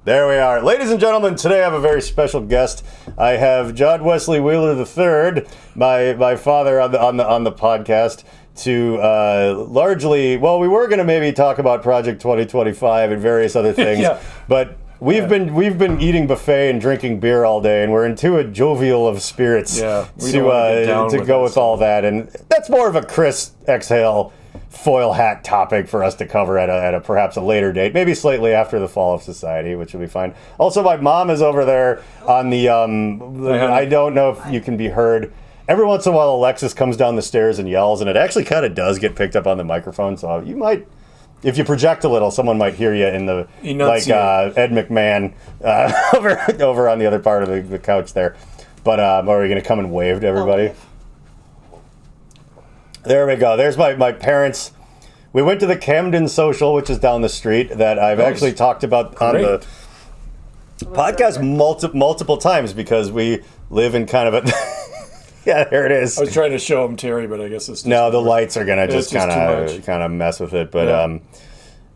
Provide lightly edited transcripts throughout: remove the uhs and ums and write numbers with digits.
There we are. Ladies and gentlemen, today I have a very special guest. I have John Wesley Wheeler III, my father on the podcast, to largely, well, we were going to maybe talk about Project 2025 and various other things, Yeah. but we've been eating buffet and drinking beer all day, and we're into a jovial of spirits Yeah, to go with all that, and that's more of a Chris Exhale foil hat topic for us to cover at a perhaps a later date, maybe slightly after the fall of society, which will be fine. Also, my mom is over there on the I don't know if you can be heard. Every once in a while, Alexis comes down the stairs and yells, and it actually kind of does get picked up on the microphone. So you might, if you project a little, someone might hear you in the Ed McMahon over on the other part of the couch there. But are we going to come and wave to everybody? There we go. There's my parents. We went to the Camden Social, which is down the street, that I've actually talked about on the podcast multiple times because we live in kind of a... Yeah, there it is. I was trying to show him Terry, but I guess it's just no, the lights are going to just kind of mess with it. But,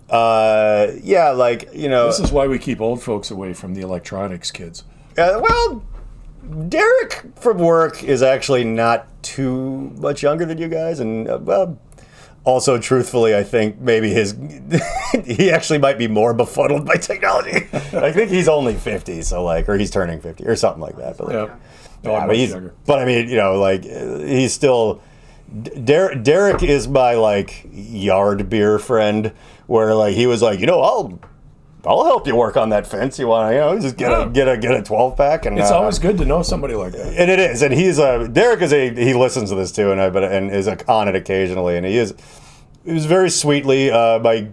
This is why we keep old folks away from the electronics, kids. Well... Derek from work is actually not too much younger than you guys, and also truthfully, I think maybe he actually might be more befuddled by technology. I think he's only 50, so or he's turning 50 or something like that. But he's still. Derek is my yard beer friend, where he was I'll help you work on that fence. You want to, just get a 12-pack, and it's always good to know somebody like that. And it is, and Derek he listens to this too, and is on it occasionally, and he was very sweetly my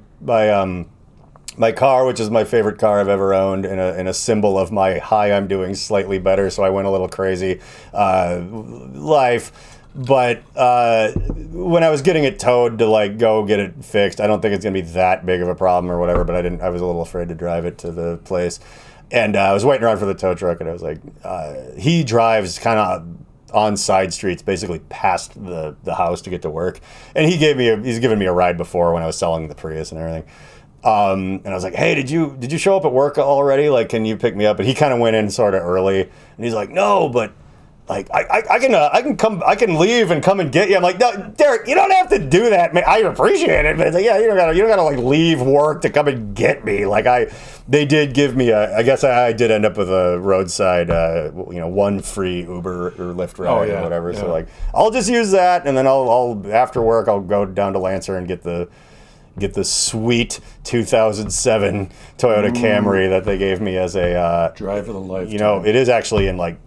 car, which is my favorite car I've ever owned, and a symbol of my I'm doing slightly better, so I went a little crazy life. But when I was getting it towed to go get it fixed, I don't think it's gonna be that big of a problem or whatever. But I was a little afraid to drive it to the place, and I was waiting around for the tow truck, and I was like, he drives kind of on side streets, basically past the house to get to work, and he's given me a ride before when I was selling the Prius and everything. And I was like, hey, did you show up at work already? Can you pick me up? And he kind of went in sort of early, and he's like, no, but. I can leave and come and get you. I'm like, no, Derek, you don't have to do that, man. I appreciate it, but it's you don't gotta leave work to come and get me. They did give me I guess I did end up with a roadside, one free Uber or Lyft ride or whatever. Yeah. So I'll just use that, and then I'll after work I'll go down to Lancer and get the sweet 2007 Toyota Camry that they gave me as a drive of the life. It is actually in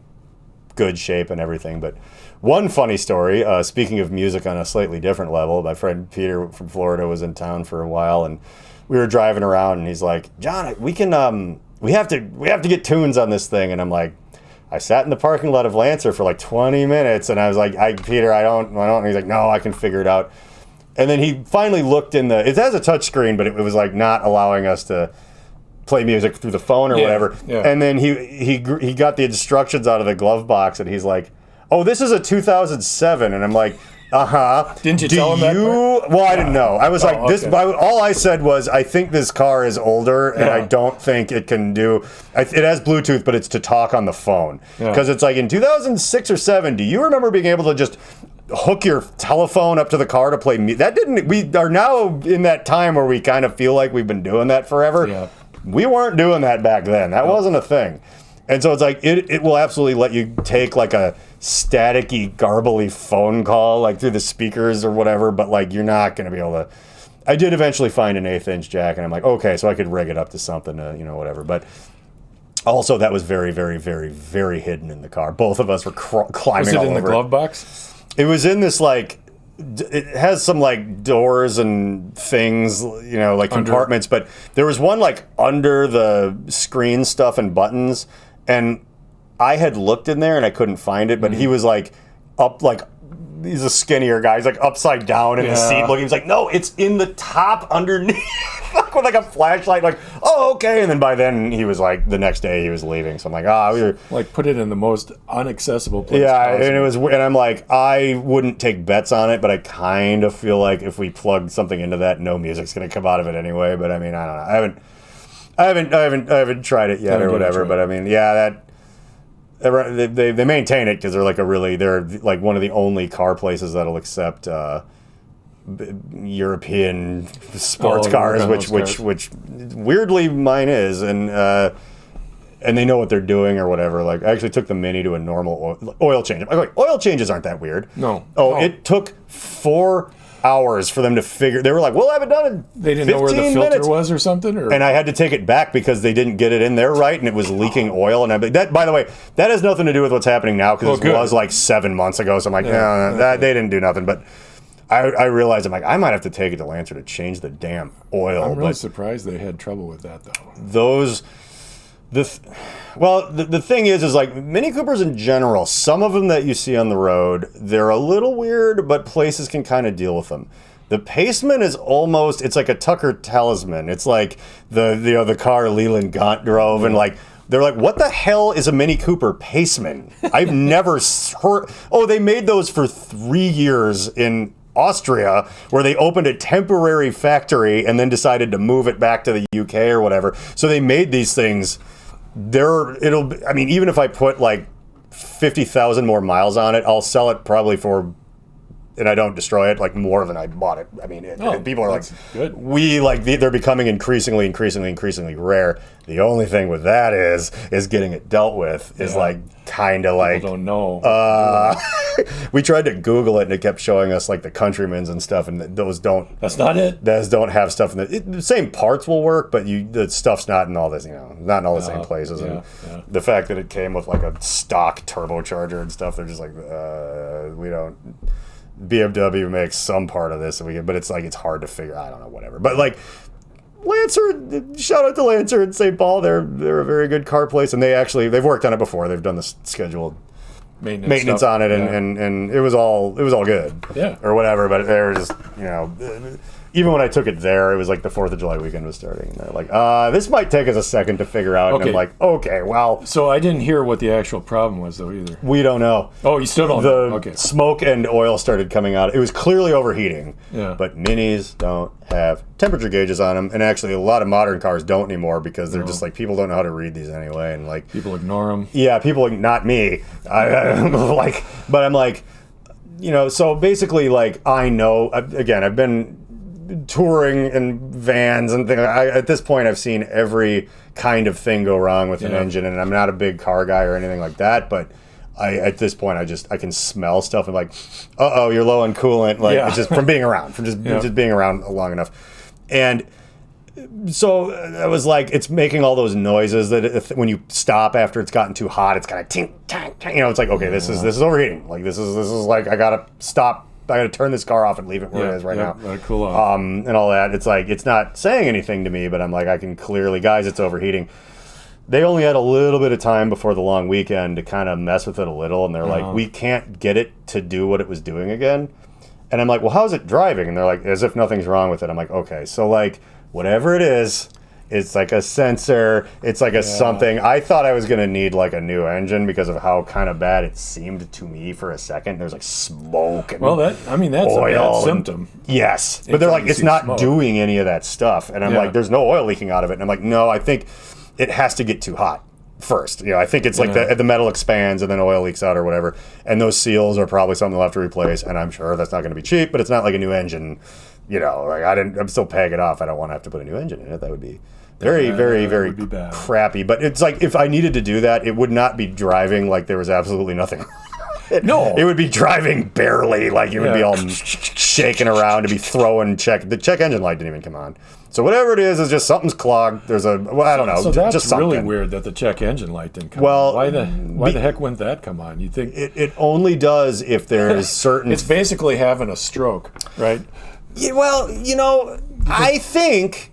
good shape and everything. But one funny story, speaking of music on a slightly different level, my friend Peter from Florida was in town for a while, and we were driving around, and he's like, John, we have to get tunes on this thing. And I'm like, I sat in the parking lot of Lancer for 20 minutes, and I was like, Peter, I don't. And he's like, no, I can figure it out. And then he finally looked it has a touch screen, but it was not allowing us to play music through the phone or whatever. Yeah. And then he got the instructions out of the glove box, and he's like, oh, this is a 2007. And I'm like, uh-huh. Didn't you tell him that part? Well, I didn't know. I was this. All I said was, I think this car is older, and I don't think it can do. It has Bluetooth, but it's to talk on the phone. Because it's in 2006 or 7. Do you remember being able to just hook your telephone up to the car to play music? We are now in that time where we kind of feel like we've been doing that forever. Yeah. We weren't doing that back then. That wasn't a thing. And so it's it will absolutely let you take a staticky, garbly phone call through the speakers or whatever, but you're not going to be able to. I did eventually find an 1/8 inch jack, and I'm like, okay, so I could rig it up to something, whatever. But also that was very, very, very, very hidden in the car. Both of us were climbing all over. Was it in the glove box? It was in this it has some doors and things, compartments, but there was one under the screen stuff and buttons, and I had looked in there and I couldn't find it, but he was up he's a skinnier guy. He's upside down in the seat looking. He's like, no, it's in the top underneath. With a flashlight, oh, okay. And then by then he was the next day he was leaving. So I'm we were put it in the most inaccessible place. Yeah, possible. And I'm I wouldn't take bets on it, but I kind of feel if we plug something into that, no music's gonna come out of it anyway. But I don't know. I haven't tried it yet or whatever. But I mean, yeah, they maintain it because they're like one of the only car places that'll accept European sports cars, which weirdly mine is, and they know what they're doing or whatever. Like, I actually took the Mini to a normal oil change. I'm like, oil changes aren't that weird. No. It took 4 hours for them to figure. They were like, we'll have it done in 15 minutes. They didn't know where the filter was or something? And I had to take it back because they didn't get it in there right, and it was leaking oil. And that, by the way, that has nothing to do with what's happening now because it was like 7 months ago. So I'm like, no, they didn't do nothing. But I realized, I'm like, I might have to take it to Lancer to change the damn oil. I'm really surprised they had trouble with that, though. The thing is like Mini Coopers in general, some of them that you see on the road, they're a little weird, but places can kind of deal with them. The Paceman is almost, it's like a Tucker Talisman. It's like the car Leland Gaunt drove, and like, they're like, what the hell is a Mini Cooper Paceman? I've never heard. Oh, they made those for 3 years in Austria, where they opened a temporary factory and then decided to move it back to the UK or whatever. So they made these things. Even if I put like 50,000 more miles on it, I'll sell it probably for, and I don't destroy it, like more than I bought it. I mean, people are like, good. They're becoming increasingly rare. The only thing with that is getting it dealt with is like kind of like. People don't know. We tried to Google it and it kept showing us like the Countryman's and stuff, and those don't. That's not it. Those don't have stuff in the same parts will work, but the stuff's not in all this, not in all the same places. And the fact that it came with like a stock turbocharger and stuff, they're just like, we don't. BMW makes some part of this, but it's like it's hard to figure. I don't know, whatever. But like Lancer, shout out to Lancer in St. Paul. They're a very good car place, and they've worked on it before. They've done the scheduled maintenance on it, and it was all good, or whatever. But they were just even when I took it there, it was like the 4th of July weekend was starting. And they're like, this might take us a second to figure out. Okay. And I'm like, okay, well. So I didn't hear what the actual problem was, though, either. We don't know. Oh, you still don't know? Okay. Smoke and oil started coming out. It was clearly overheating. Yeah. But Minis don't have temperature gauges on them. And actually, a lot of modern cars don't anymore because they're just like, people don't know how to read these anyway. And like, people ignore them. Yeah, not me. But I'm like, so basically, like, I know, again, I've been touring in vans and things. At this point, I've seen every kind of thing go wrong with an engine, and I'm not a big car guy or anything like that, but at this point, I can smell stuff and like, you're low on coolant, like it's just from being around, just being around long enough. And so I was like, it's making all those noises that when you stop after it's gotten too hot, it's kind of tink, tink, tink. It's like, okay, this is overheating. Like this is like, I gotta stop. I got to turn this car off and leave it where it is right now. Cool off. And all that. It's like, it's not saying anything to me, but I'm like, I can clearly, guys, it's overheating. They only had a little bit of time before the long weekend to kind of mess with it a little. And they're like, we can't get it to do what it was doing again. And I'm like, well, how's it driving? And they're like, as if nothing's wrong with it. I'm like, okay. So like, whatever it is, it's like a sensor. It's like a something. I thought I was going to need like a new engine because of how kind of bad it seemed to me for a second. There's like smoke and that's oil a bad symptom. Yes. But they're like, it's not doing any of that stuff. And I'm like, there's no oil leaking out of it. And I'm like, no, I think it has to get too hot first. I think it's like the metal expands and then oil leaks out or whatever. And those seals are probably something they'll have to replace. And I'm sure that's not going to be cheap, but it's not like a new engine. Like I'm still paying it off. I don't want to have to put a new engine in it. That would be very, very, very crappy. But it's like, if I needed to do that, it would not be driving like there was absolutely nothing. No. It would be driving barely. Like it would be all shaking around to be throwing the check engine light didn't even come on. So whatever it is just something's clogged. There's I don't know. So that's just something. Really weird that the check engine light didn't come on. Why the heck wouldn't that come on? You think it only does if there's certain. It's basically having a stroke, right? Yeah, well, I think.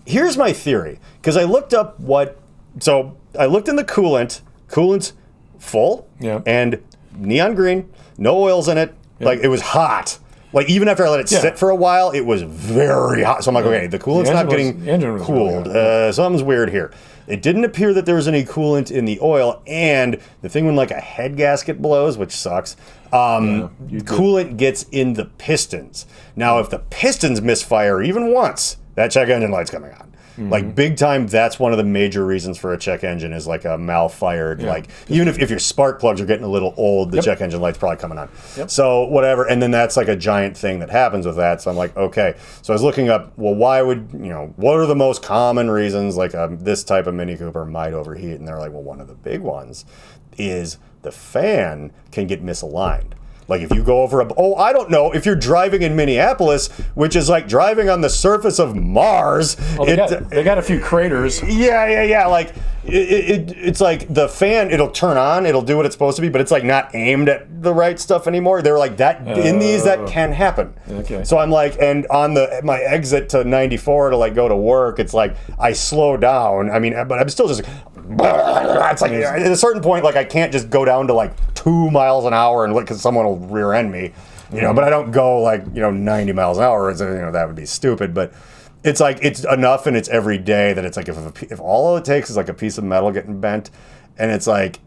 Here's my theory, because I looked up I looked in the coolant's full and neon green, no oils in it, like it was hot. Like even after I let it sit for a while, it was very hot. So I'm like, okay, the coolant's not getting cooled. Really something's weird here. It didn't appear that there was any coolant in the oil, and the thing when like a head gasket blows, which sucks, coolant gets in the pistons. Now, if the pistons misfire even once, that check engine light's coming on. Like big time, that's one of the major reasons for a check engine is like a malfired, like even if your spark plugs are getting a little old, the check engine light's probably coming on. So whatever, and then that's like a giant thing that happens with that. So I'm like, okay. So I was looking up, well, why would, what are the most common reasons like this type of Mini Cooper might overheat? And they're like, well, one of the big ones is the fan can get misaligned. Like if you go over I don't know, if you're driving in Minneapolis, which is like driving on the surface of Mars. Well, they got a few craters. Yeah. Like it's like the fan, it'll turn on, it'll do what it's supposed to be, but it's like not aimed at the right stuff anymore. They're like that in these that can happen. Okay. So I'm like, and on my exit to 94 to like go to work, it's like I slow down. I mean, but I'm still just. It's like at a certain point, like I can't just go down to like 2 miles an hour and because someone will rear end me, But I don't go like 90 miles an hour. That would be stupid. But it's like it's enough and it's every day that it's like if all it takes is like a piece of metal getting bent, and it's like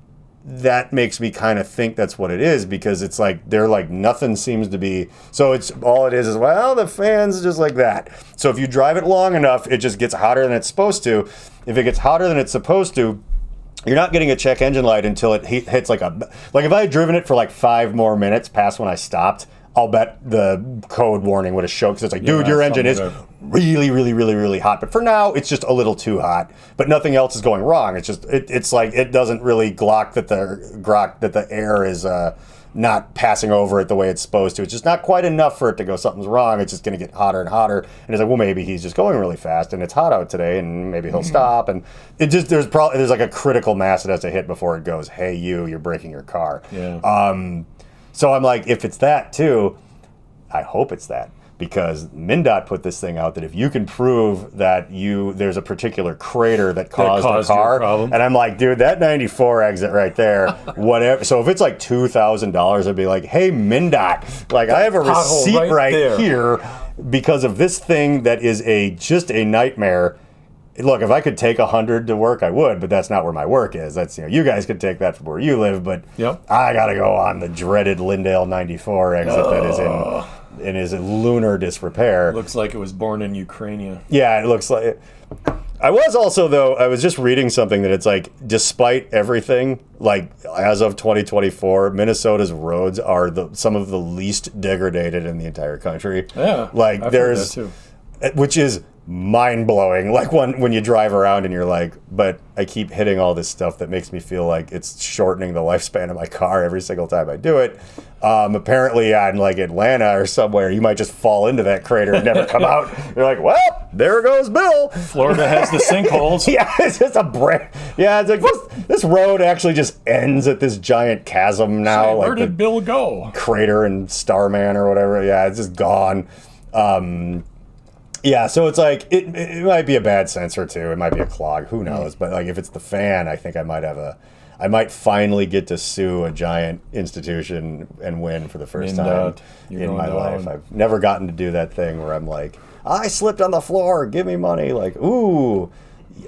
that makes me kind of think that's what it is because it's like they're like nothing seems to be. So it's all it is well the fan's just like that. So if you drive it long enough, it just gets hotter than it's supposed to. If it gets hotter than it's supposed to, you're not getting a check engine light until it hits like if I had driven it for like 5 more minutes past when I stopped, I'll bet the code warning would have showed because it's like, dude, your engine is really, really, really, really hot. But for now, it's just a little too hot. But nothing else is going wrong. It's just it's like it doesn't really grok that the air is not passing over it the way it's supposed to. It's just not quite enough for it to go something's wrong. It's just going to get hotter and hotter. And it's like, well, maybe he's just going really fast and it's hot out today and maybe he'll stop. And it just there's like a critical mass it has to hit before it goes, hey, you're breaking your car. Yeah. So I'm like, if it's that too, I hope it's that. Because MnDOT put this thing out that if you can prove that there's a particular crater that caused the car, and I'm like, dude, that 94 exit right there, whatever. So if it's like $2,000, I'd be like, hey, MnDOT, like I have a receipt right here because of this thing that is just a nightmare. Look, if I could take 100 to work, I would, but that's not where my work is. That's you guys could take that from where you live, but I got to go on the dreaded Lindale 94 exit that is in his lunar disrepair. Looks like it was born in Ukraine. Yeah, it looks like. I was just reading something that it's like, despite everything, like as of 2024, Minnesota's roads are some of the least degraded in the entire country. Yeah, like I've heard that too. Which is mind-blowing. Like when you drive around and you're like, but I keep hitting all this stuff that makes me feel like it's shortening the lifespan of my car every single time I do it. Apparently in like Atlanta or somewhere, you might just fall into that crater and never come out. You're like, well, there goes Bill. Florida has the sinkholes. Yeah, it's just it's like this road actually just ends at this giant chasm now. Where did Bill go? Crater and Starman or whatever. Yeah, it's just gone. Yeah, so it's like it might be a bad sensor too. It might be a clog. Who knows? But like if it's the fan, I think I might finally get to sue a giant institution and win for the first time in my life. I've never gotten to do that thing where I'm like, I slipped on the floor. Give me money. Like, ooh.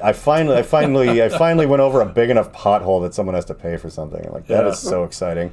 I finally went over a big enough pothole that someone has to pay for something. I'm like, that is so exciting.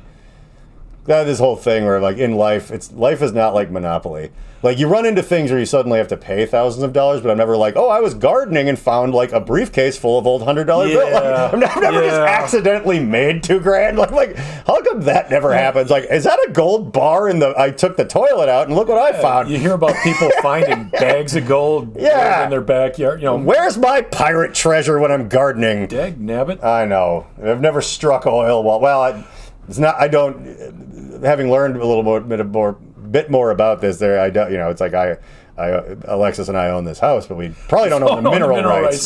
This whole thing where like in life is not like Monopoly. Like you run into things where you suddenly have to pay thousands of dollars, but I'm never like, I was gardening and found like a briefcase full of old $100 bills. Like, I've never just accidentally made $2,000. Like how come that never happens? Like, is that a gold bar I took the toilet out and look what I found. You hear about people finding bags of gold in their backyard. Where's my pirate treasure when I'm gardening? Dag nabbit. I know. I've never struck oil it's not. I don't. Having learned a little bit more about this, it's like Alexis and I own this house, but we probably don't own the mineral rights.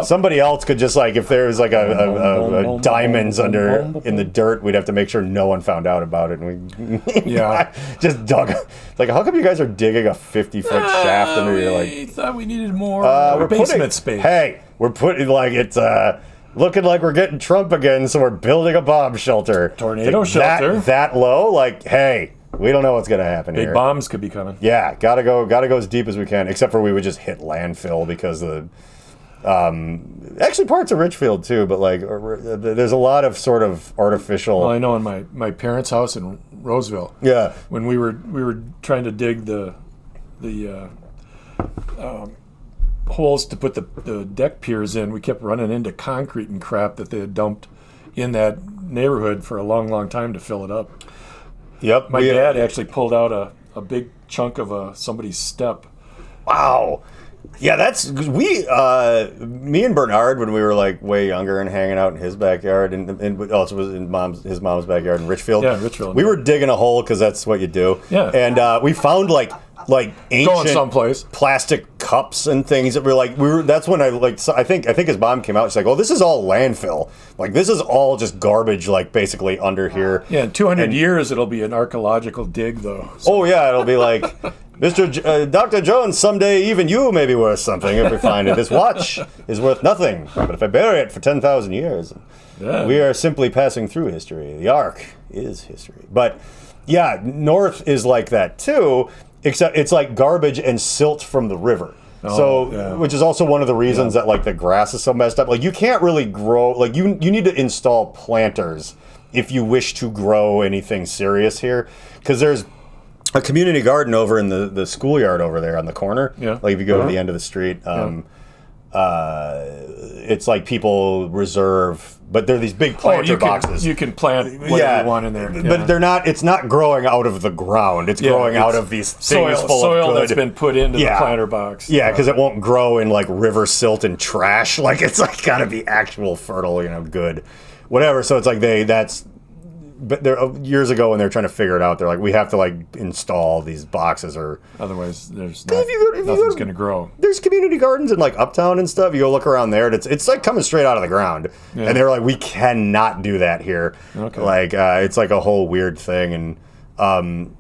Somebody else could just like if there's like a diamonds in the dirt, we'd have to make sure no one found out about it. And we just dug. It's like, how come you guys are digging a 50-foot shaft under your like? We thought we needed more basement space. Hey, we're putting like it's. Looking like we're getting Trump again, so we're building a bomb shelter. Tornado shelter. That low? Like, hey, we don't know what's going to happen here. Big bombs could be coming. Yeah, gotta go as deep as we can, except for we would just hit landfill because the... actually, parts of Richfield, too, but, like, there's a lot of sort of artificial... Well, I know in my parents' house in Roseville, when we were trying to dig the holes to put the deck piers in, we kept running into concrete and crap that they had dumped in that neighborhood for a long, long time to fill it up. Yep. My dad actually pulled out a big chunk of somebody's step. Wow. Yeah, that's me and Bernard, when we were like way younger and hanging out in his backyard, and also was in his mom's backyard in Richfield. Yeah, Richfield. We were digging a hole because that's what you do. Yeah. And we found like ancient someplace. plastic cups and things that were that's when I think his mom came out. She's like, "Oh, this is all landfill. Like this is all just garbage. Like basically under here." Yeah, in 200 years it'll be an archaeological dig, though. So. Oh yeah, it'll be like. Dr. Jones, someday even you may be worth something if we find it. This watch is worth nothing, but if I bury it for 10,000 years, we are simply passing through history. The Ark is history. But yeah, North is like that too, except it's like garbage and silt from the river. Which is also one of the reasons that like the grass is so messed up. Like you can't really grow, like you need to install planters if you wish to grow anything serious here, because there's a community garden over in the schoolyard over there on the corner. Yeah. Like if you go to the end of the street, it's like people reserve, but they're these big planter boxes. You can plant whatever you want in there. Yeah. But they're not. It's not growing out of the ground. It's growing out of these things full of soil that's been put into the planter box. Yeah, because it won't grow in like river silt and trash. Like it's like got to be actual fertile, good, whatever. So it's like But years ago when they were trying to figure it out, they're like, we have to like install these boxes, or otherwise there's nothing's going to grow. There's community gardens in like Uptown and stuff. You go look around there, and it's like coming straight out of the ground. Yeah. And they're like, we cannot do that here. Okay. Like it's like a whole weird thing. And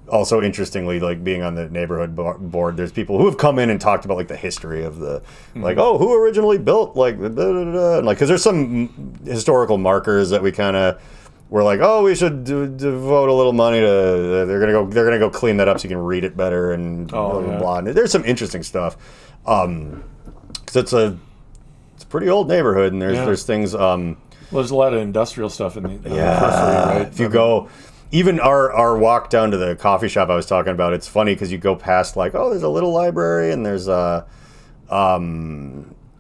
also interestingly, like being on the neighborhood board, there's people who have come in and talked about like the history of the like, oh, who originally built like and like, because there's some historical markers that we kind of. We're like, oh, we should devote a little money to. They're gonna go clean that up so you can read it better and blah blah blah. And there's some interesting stuff, because it's a pretty old neighborhood, and there's things. Well, there's a lot of industrial stuff in the periphery, right? If you go, even our walk down to the coffee shop I was talking about, it's funny because you go past like, oh, there's a little library, and there's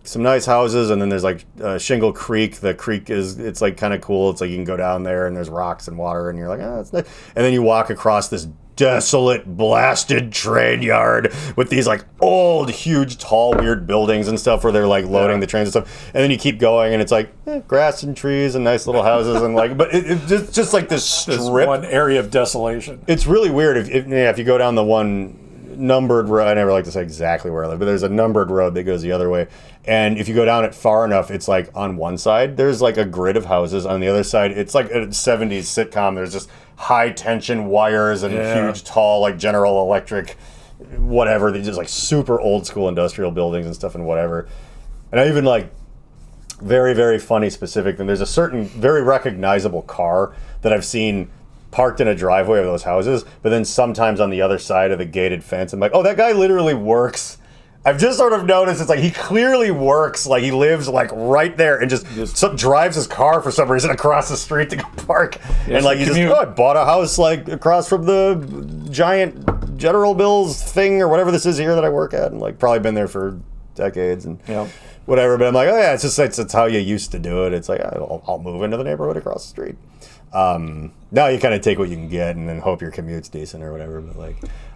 some nice houses, and then there's like Shingle Creek. The creek it's like kind of cool. It's like you can go down there and there's rocks and water, and you're like, that's nice. And then you walk across this desolate, blasted train yard with these like old, huge, tall, weird buildings and stuff where they're like loading the trains and stuff. And then you keep going, and it's like grass and trees and nice little houses and like, but it's just like this strip, this one area of desolation. It's really weird if you go down the one numbered road. I never like to say exactly where I live, but there's a numbered road that goes the other way. And if you go down it far enough, it's like on one side, there's like a grid of houses. On the other side, it's like a 70s sitcom. There's just high tension wires and huge, tall, like General Electric, whatever. These just like super old school industrial buildings and stuff and whatever. And I even like very, very funny specific thing. There's a certain very recognizable car that I've seen parked in a driveway of those houses, but then sometimes on the other side of the gated fence, I'm like, oh, that guy literally works. I've just sort of noticed it's like he clearly works, like he lives like right there and just drives his car for some reason across the street to go park. And like I bought a house like across from the giant General Mills thing or whatever this is here that I work at, and like probably been there for decades and whatever. But I'm like, oh yeah, it's how you used to do it. It's like I'll move into the neighborhood across the street. Now you kind of take what you can get and then hope your commute's decent or whatever. But like,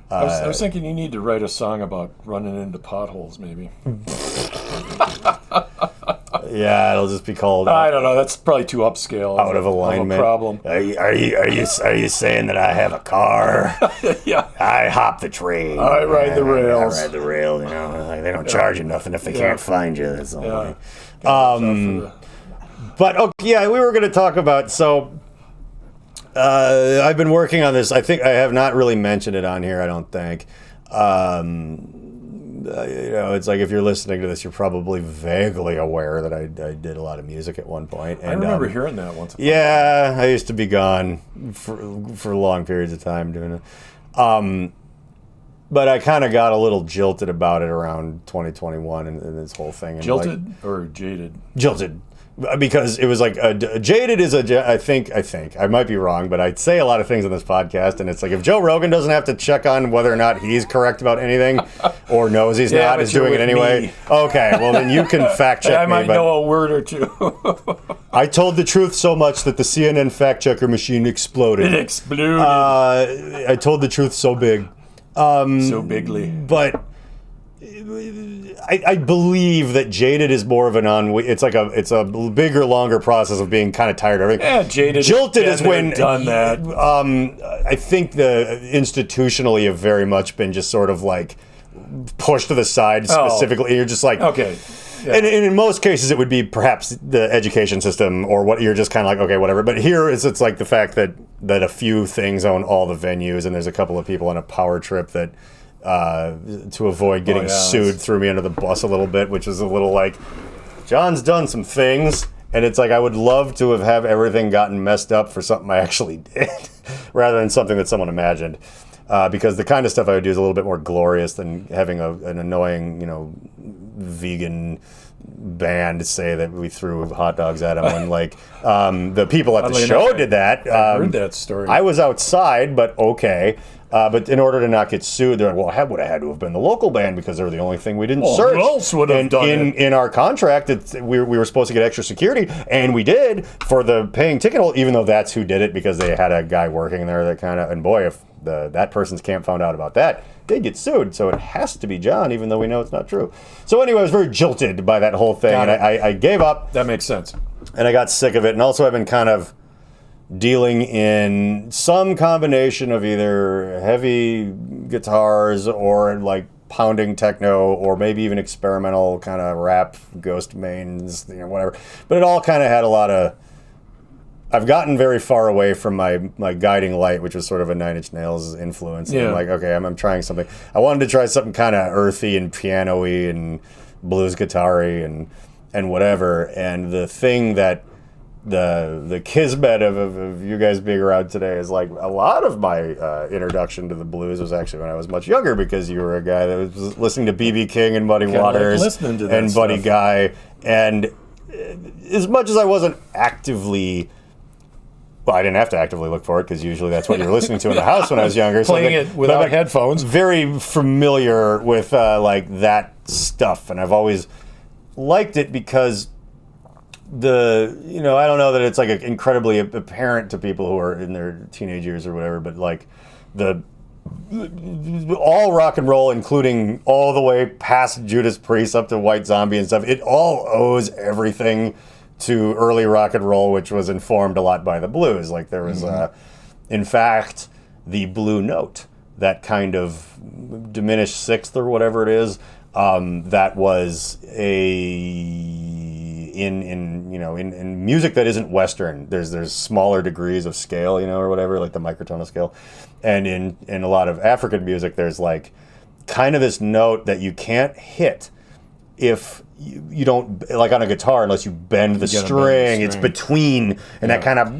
I was thinking you need to write a song about running into potholes, maybe. Yeah, it'll just be called. I don't know. That's probably too upscale. Out of alignment. Problem. Are you saying that I have a car? Yeah. I hop the train. I ride the rails. I ride the rail. You know, like they don't charge you nothing if they can't find you. That's all. But okay, we were going to talk about I've been working on this. I think I have not really mentioned it on here. I don't think. It's like if you're listening to this, you're probably vaguely aware that I did a lot of music at one point. And, I remember hearing that once. Yeah, I used to be gone for long periods of time doing it. But I kind of got a little jilted about it around 2021 and this whole thing. And jilted or jaded? Jilted. because it was like Jaded is I think I might be wrong, but I'd say a lot of things on this podcast, and it's like if Joe Rogan doesn't have to check on whether or not he's correct about anything or knows he's not, is doing it anyway. Me. Okay, well then you can fact check I me. might know a word or two. I told the truth so much that the CNN fact checker machine exploded. It exploded. I told the truth so big. So bigly. But I believe that Jaded is more of an it's a bigger, longer process of being kind of tired of everything. Yeah, Jaded. Jilted is when done that. I think the institutionally have very much been just sort of like pushed to the side specifically. You're just like okay. Yeah. And in most cases, it would be perhaps the education system or what you're just kind of like, okay, whatever. But here it's like the fact that a few things own all the venues, and there's a couple of people on a power trip that, to avoid getting sued, threw me under the bus a little bit, which is a little like, John's done some things, and it's like I would love to have everything gotten messed up for something I actually did, rather than something that someone imagined. Because the kind of stuff I would do is a little bit more glorious than having an annoying, vegan band say that we threw hot dogs at them. And like the people at the show did that. I heard that story. I was outside, but okay. But in order to not get sued, they're like, well, it would have had to have been the local band because they were the only thing we didn't search. Who else would have done it? In our contract, we were supposed to get extra security, and we did for the paying ticket holder, even though that's who did it because they had a guy working there that kind of, and boy, if that person's camp found out about that, they'd get sued. So it has to be John, even though we know it's not true. So anyway, I was very jilted by that whole thing, and I gave up. That makes sense. And I got sick of it, and also I've been kind of dealing in some combination of either heavy guitars or like pounding techno or maybe even experimental kind of rap, ghost mains, whatever. But it all kind of had a lot of... I've gotten very far away from my guiding light, which was sort of a Nine Inch Nails influence. Yeah. I'm like, okay, I'm trying something. I wanted to try something kind of earthy and piano-y and blues guitar-y and whatever. And the thing that the kismet of you guys being around today is like a lot of my introduction to the blues was actually when I was much younger, because you were a guy that was listening to B.B. King and Muddy Waters and Buddy Guy. And as much as I wasn't actively... Well, I didn't have to actively look for it because usually that's what you were listening to in the house when I was younger. Playing it without headphones. Very familiar with like that stuff, and I've always liked it because I don't know that it's like incredibly apparent to people who are in their teenage years or whatever, but like all rock and roll, including all the way past Judas Priest up to White Zombie and stuff, it all owes everything to early rock and roll, which was informed a lot by the blues. Like there was, in fact, the blue note, that kind of diminished sixth or whatever it is, that was in music that isn't Western. There's smaller degrees of scale, or whatever, like the microtonal scale, and in a lot of African music, there's like kind of this note that you can't hit if you don't, like on a guitar, unless you bend the string. It's between, and that kind of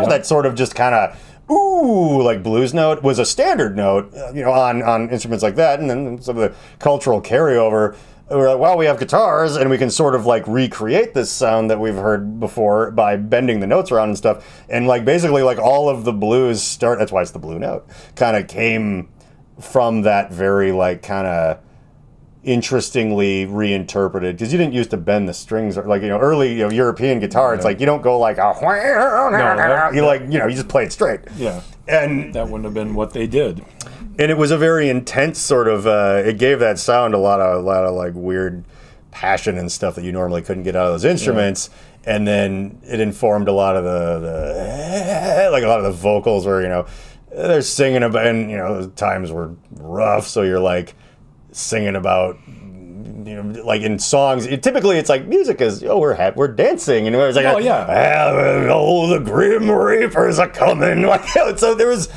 that sort of just kind of like blues note was a standard note, on instruments like that. And then some of the cultural carryover, we're like, well, we have guitars and we can sort of like recreate this sound that we've heard before by bending the notes around and stuff. And like basically like all of the blues that's why it's the blue note, kind of came from that very like kind of interestingly reinterpreted, because you didn't used to bend the strings, or like early European guitar. It's like you don't go like you just play it straight. Yeah, and that wouldn't have been what they did. And it was a very intense sort of. It gave that sound a lot of like weird passion and stuff that you normally couldn't get out of those instruments. Yeah. And then it informed a lot of the like a lot of the vocals where they're singing about, and the times were rough, so you're like singing about, like in songs, typically it's like music is, we're dancing, and it's like, the Grim Reapers are coming. Like, so there was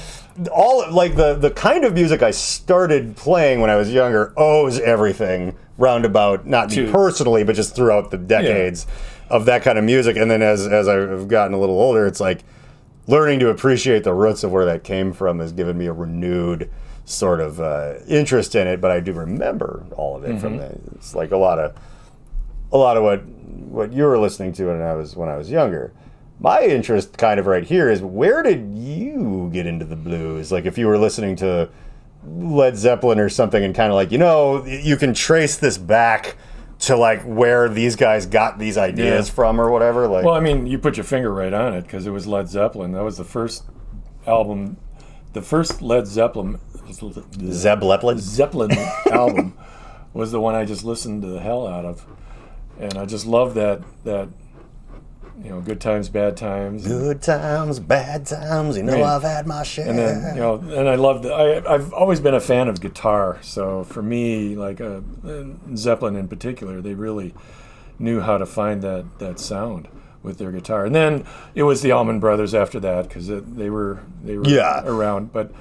all like the kind of music I started playing when I was younger owes everything roundabout, not me personally, but just throughout the decades of that kind of music. And then as I've gotten a little older, it's like learning to appreciate the roots of where that came from has given me a renewed sort of interest in it, but I do remember all of it from that. It's like a lot of what what you were listening to when I was younger. My interest kind of right here is, where did you get into the blues? Like, if you were listening to Led Zeppelin or something and kind of like, you can trace this back to like where these guys got these ideas from or whatever. Like, well, I mean, you put your finger right on it, because it was Led Zeppelin. That was the first album, the first Led Zeppelin Zeppelin album was the one I just listened to the hell out of, and I just love that good times, bad times. Good times, bad times. I've had my share. And then and I loved. I've always been a fan of guitar, so for me, like Zeppelin in particular, they really knew how to find that sound with their guitar. And then it was the Allman Brothers after that, because they were around, but.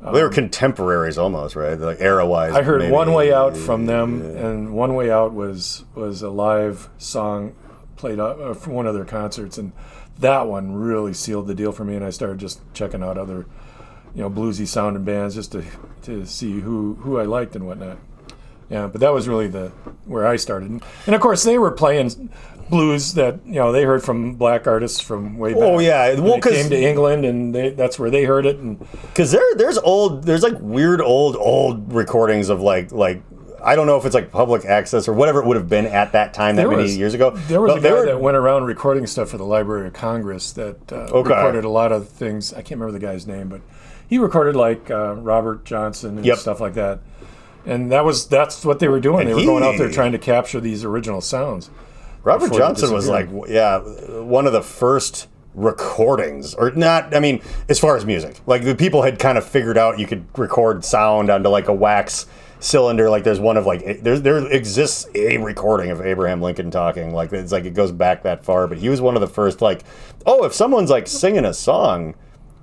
They were contemporaries almost, right? Like era-wise. I heard maybe. One Way Out from them, and One Way Out was a live song played from one of their concerts, and that one really sealed the deal for me. And I started just checking out other, bluesy sounding bands just to see who I liked and whatnot. Yeah, but that was really where I started, and of course they were playing blues that they heard from black artists from way back. Oh yeah, well, because they came to England and that's where they heard it. And because there's like weird old recordings of like I don't know if it's like public access or whatever it would have been at that time many years ago. There was a guy that went around recording stuff for the Library of Congress that recorded a lot of things. I can't remember the guy's name, but he recorded like Robert Johnson and stuff like that. And that's what they were doing. They were going out there trying to capture these original sounds. Robert Johnson was like, one of the first recordings, or not, I mean, as far as music. Like, the people had kind of figured out you could record sound onto like a wax cylinder. Like, there's one of like, there exists a recording of Abraham Lincoln talking. Like, it's like it goes back that far. But he was one of the first, like, if someone's like singing a song,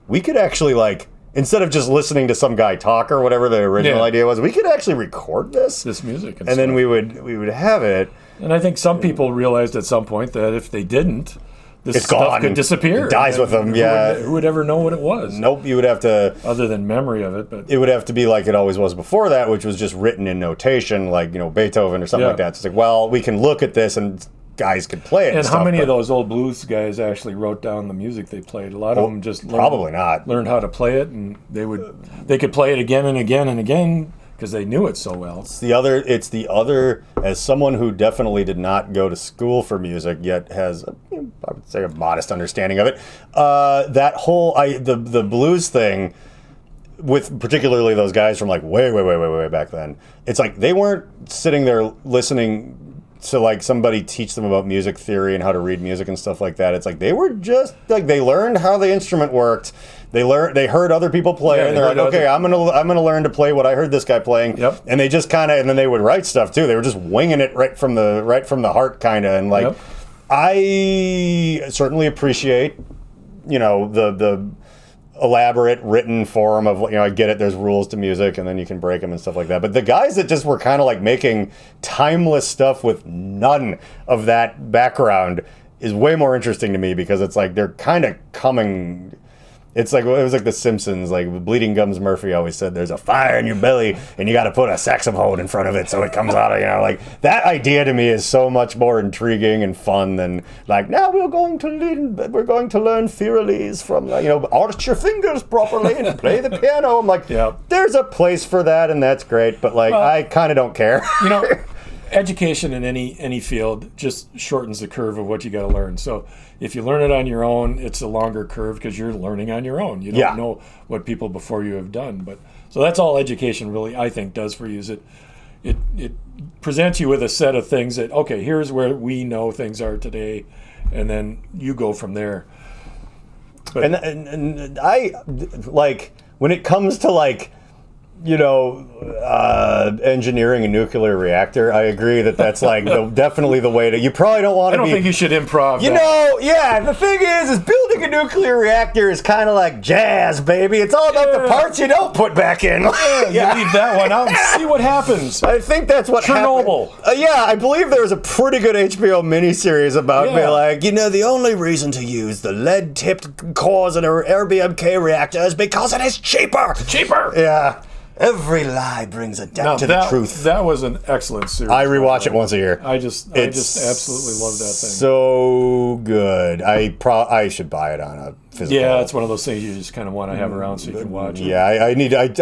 we could actually like, instead of just listening to some guy talk or whatever the original idea was, we could actually record this music, and then we would have it. And I think some people realized at some point that if they didn't, this stuff gone. could disappear. It dies with them. Who would ever know what it was? Nope. You would have to, other than memory of it, but it would have to be like it always was before that, which was just written in notation, like Beethoven or something like that. So it's like, we can look at this and guys could play it. And how many of those old blues guys actually wrote down the music they played? A lot of them just learned how to play it, and they could play it again and again and again because they knew it so well. It's the other. As someone who definitely did not go to school for music yet has, I would say, a modest understanding of it. That whole the blues thing, with particularly those guys from like way back then. It's like they weren't sitting there listening to like somebody teach them about music theory and how to read music and stuff like that. It's like they were just like, they learned how the instrument worked. They heard other people play, and they're like, okay, I'm gonna learn to play what I heard this guy playing. Yep. And they just kind of, and then they would write stuff too. They were just winging it right from the heart, kind of. And like, I certainly appreciate, the elaborate written form of, I get it, there's rules to music and then you can break them and stuff like that, but the guys that just were kind of like making timeless stuff with none of that background is way more interesting to me, because it's like they're kind of coming. It's like, it was like The Simpsons, like Bleeding Gums Murphy always said, there's a fire in your belly and you got to put a saxophone in front of it so it comes out of, like that idea to me is so much more intriguing and fun than like, now we're going to learn Firales from, arch your fingers properly and play the piano. I'm like, there's a place for that and that's great, but like, I kind of don't care. Education in any field just shortens the curve of what you got to learn. So if you learn it on your own, it's a longer curve because you're learning on your own. You don't know what people before you have done. But so that's all education really, I think, does for you. Is it presents you with a set of things that, okay, here's where we know things are today, and then you go from there. But, and I like when it comes to like, engineering a nuclear reactor, I agree that's like definitely the way to. You probably don't want to. I don't think you should improv. The thing is building a nuclear reactor is kind of like jazz, baby. It's all about the parts you don't put back in. You leave that one out and see what happens. I think that's what Chernobyl. I believe there was a pretty good HBO miniseries about me. Like, the only reason to use the lead-tipped cores in an RBMK reactor is because it is cheaper. Cheaper. Yeah. Every lie brings a debt Now, to the truth. That was an excellent series. I rewatch it once a year. I just absolutely love that thing. So good. I should buy it on a physical. Yeah, it's one of those things you just kind of want to have around so you can watch it. Yeah, I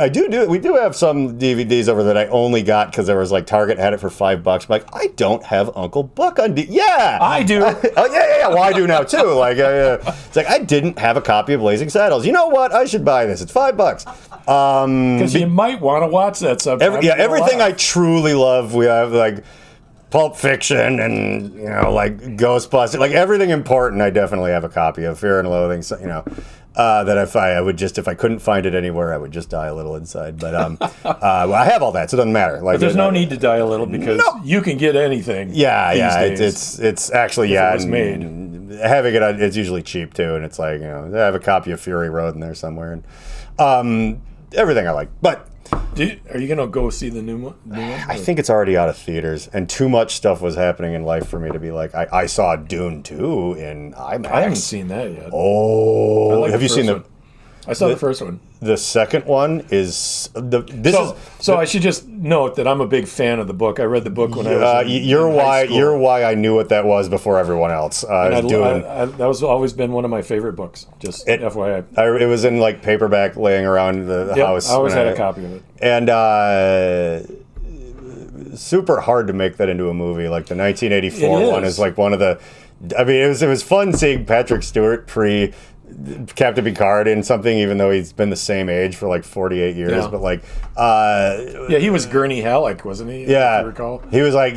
do. We do have some DVDs over that I only got because there was like Target had it for $5. I'm like, I don't have Uncle Buck on Yeah, I do. Oh yeah. Well, I do now too. Like, it's like I didn't have a copy of Blazing Saddles. You know what? I should buy this. It's $5. Because you might want to watch that sometime. Everything I truly love. We have like Pulp Fiction and like Ghostbusters, like everything important. I definitely have a copy of Fear and Loathing. So, that if I couldn't find it anywhere, I would just die a little inside. But well, I have all that, so it doesn't matter. Like, but there's no need to die a little because you can get anything. Yeah. Days It's actually it was made. Having it, it's usually cheap too, and it's like I have a copy of Fury Road in there somewhere, and everything I like, but. Are you going to go see the new one? I think it's already out of theaters, and too much stuff was happening in life for me to be like, I saw Dune 2 in IMAX. I haven't seen that yet. Oh, have you seen one. I saw the first one. The second one is So I should just note that I'm a big fan of the book. I read the book when I was you're why I knew what that was before everyone else. That was always been one of my favorite books. Just FYI, it was in like paperback laying around the house. I always had a copy of it. And super hard to make that into a movie. Like the 1984 one is like one of the. I mean, it was fun seeing Patrick Stewart pre Captain Picard in something, even though he's been the same age for like 48 years. Yeah. But like, he was Gurney Halleck, wasn't he? Yeah, if you recall. He was like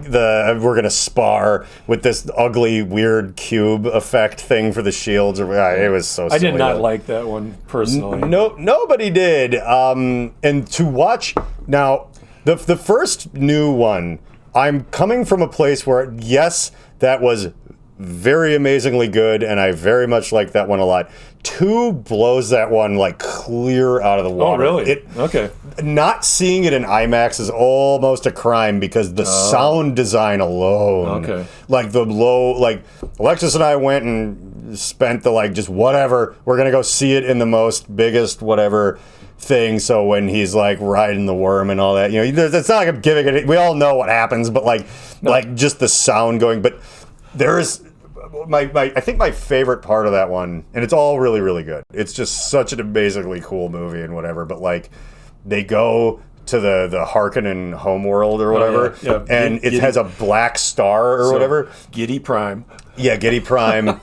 we're gonna spar with this ugly, weird cube effect thing for the shields. Or it was so. I did not like that one personally. No, nobody did. And to watch now, the first new one, I'm coming from a place where yes, that was very amazingly good, and I very much like that one a lot. 2 blows that one like clear out of the water. Oh, really? Okay. Not seeing it in IMAX is almost a crime because the sound design alone. Okay. Like the low, like Alexis and I went and spent the like just whatever. We're gonna go see it in the most biggest whatever thing. So when he's like riding the worm and all that, it's not like I'm giving it. We all know what happens, but like just the sound going. But there's. I think my favorite part of that one, and it's all really, really good. It's just such an amazingly cool movie and whatever. But like, they go to the Harkonnen homeworld or whatever, and it has a black star or whatever. Giddy Prime. Yeah, Giddy Prime.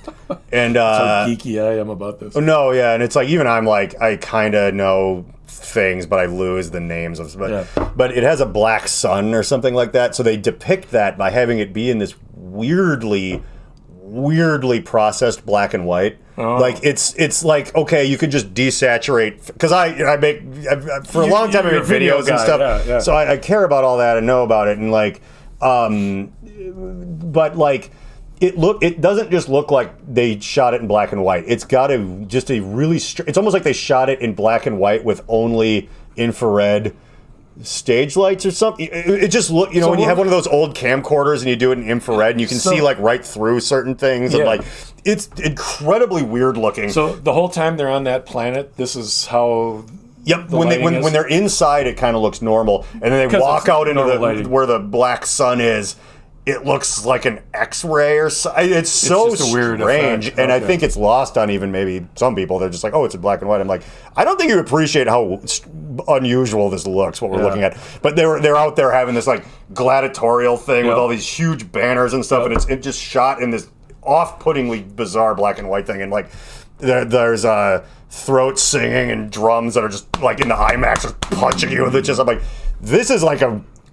And how geeky I am about this. No, yeah, and it's like even I'm like I kind of know things, but I lose the names of. But it has a black sun or something like that. So they depict that by having it be in this weirdly processed black and white. Like it's like, okay, you could just desaturate, because I make for a long time I made videos and stuff, so I care about all that and know about it, and like but like it doesn't just look like they shot it in black and white. It's got a really it's almost like they shot it in black and white with only infrared stage lights or something. It just look, when you have one of those old camcorders and you do it in infrared and you can see like right through certain things, and like it's incredibly weird looking. So the whole time they're on that planet, this is how. Yep. When they're inside, it kind of looks normal, and then they walk out into where the black sun is. It looks like an X-ray or so. It's so just a weird strange, effect. And I think it's lost on even maybe some people. They're just like, oh, it's in black and white. I'm like, I don't think you appreciate how unusual this looks, what we're looking at. But they're out there having this like gladiatorial thing with all these huge banners and stuff, and it's just shot in this off-puttingly bizarre black and white thing, and like there's throat singing and drums that are just like in the IMAX just punching you, and it's just I'm like, this is like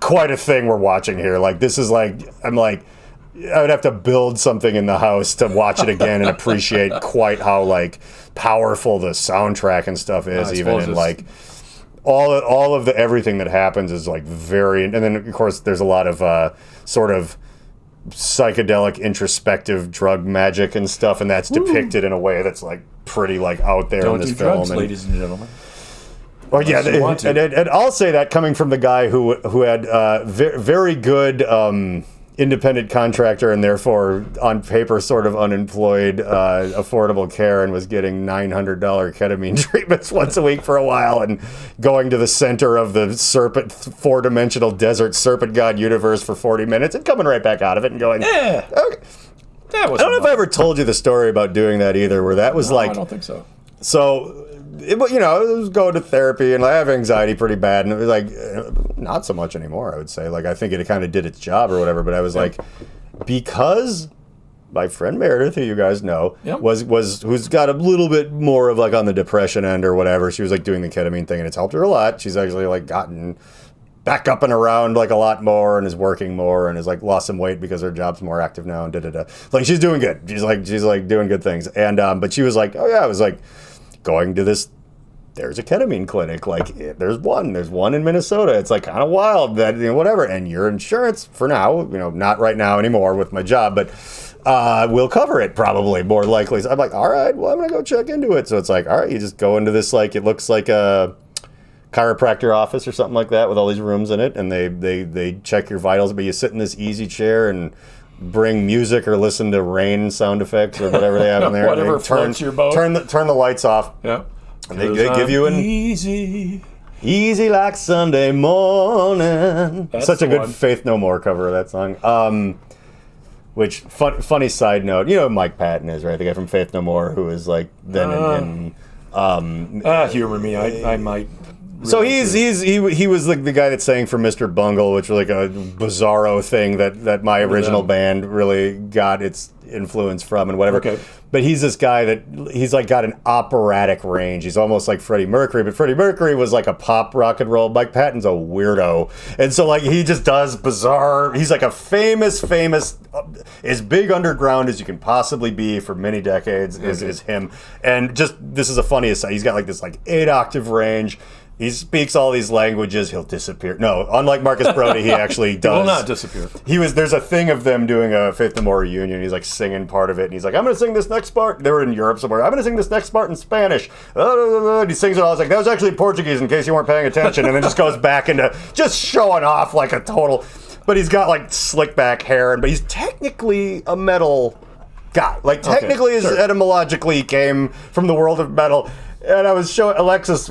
quite a thing we're watching here. Like this is like I would have to build something in the house to watch it again and appreciate quite how like powerful the soundtrack and stuff is, even in like all of the everything that happens is like very, and then of course there's a lot of sort of psychedelic introspective drug magic and stuff, and that's depicted in a way that's like pretty like out there in this film. Drugs, ladies and gentlemen. Well, yeah, and I'll say that coming from the guy who had very good independent contractor and therefore on paper sort of unemployed, affordable care, and was getting $900 ketamine treatments once a week for a while, and going to the center of the serpent, four-dimensional desert serpent god universe for 40 minutes and coming right back out of it and going, Yeah. Okay. I don't know if I ever told you the story about doing that either, where that was No, like... I don't think so. So, it was going to therapy, and I have anxiety pretty bad, and it was like, not so much anymore, I would say. Like, I think it kind of did its job or whatever, but I was like, because my friend Meredith, who you guys know, who's got a little bit more of like on the depression end or whatever, she was like doing the ketamine thing, and it's helped her a lot. She's actually like gotten back up and around like a lot more, and is working more, and has like lost some weight because her job's more active now, and da-da-da. Like, she's doing good. She's like doing good things. And, but she was like, oh yeah, I was like, going to this, there's a ketamine clinic, like there's one in Minnesota. It's like kind of wild that, whatever, and your insurance for now, not right now anymore with my job, but will cover it probably, more likely. So I'm like, all right, well, I'm gonna go check into it. So it's like, all right, you just go into this, like, it looks like a chiropractor office or something like that with all these rooms in it, and they check your vitals, but you sit in this easy chair and bring music or listen to rain sound effects or whatever they have in there. Whatever floats your boat. Turn the lights off. Yeah. And they give you an easy like Sunday morning. That's Such a good one. Faith No More cover of that song. Which funny side note, you know who Mike Patton is, right? The guy from Faith No More, who is like then humor me. I might. So he was like the guy that sang for Mr. Bungle, which was like a bizarro thing that my original band really got its influence from and whatever. Okay. But he's this guy that he's like got an operatic range. He's almost like Freddie Mercury, but Freddie Mercury was like a pop rock and roll. Mike Patton's a weirdo. And so like he just does bizarre, he's like a famous, as big underground as you can possibly be for many decades is him. And just, this is a funny aside, he's got like this like 8-octave range. He speaks all these languages. He'll disappear. No, unlike Marcus Brody, he actually does. He will not disappear. There's a thing of them doing a Faith No More reunion. He's like singing part of it, and he's like, I'm going to sing this next part. They were in Europe somewhere. I'm going to sing this next part in Spanish. And he sings it all. I was like, that was actually Portuguese in case you weren't paying attention. And then just goes back into just showing off like a total. But he's got like slick back hair, but he's technically a metal guy. Like technically, etymologically, he came from the world of metal. And I was showing Alexis.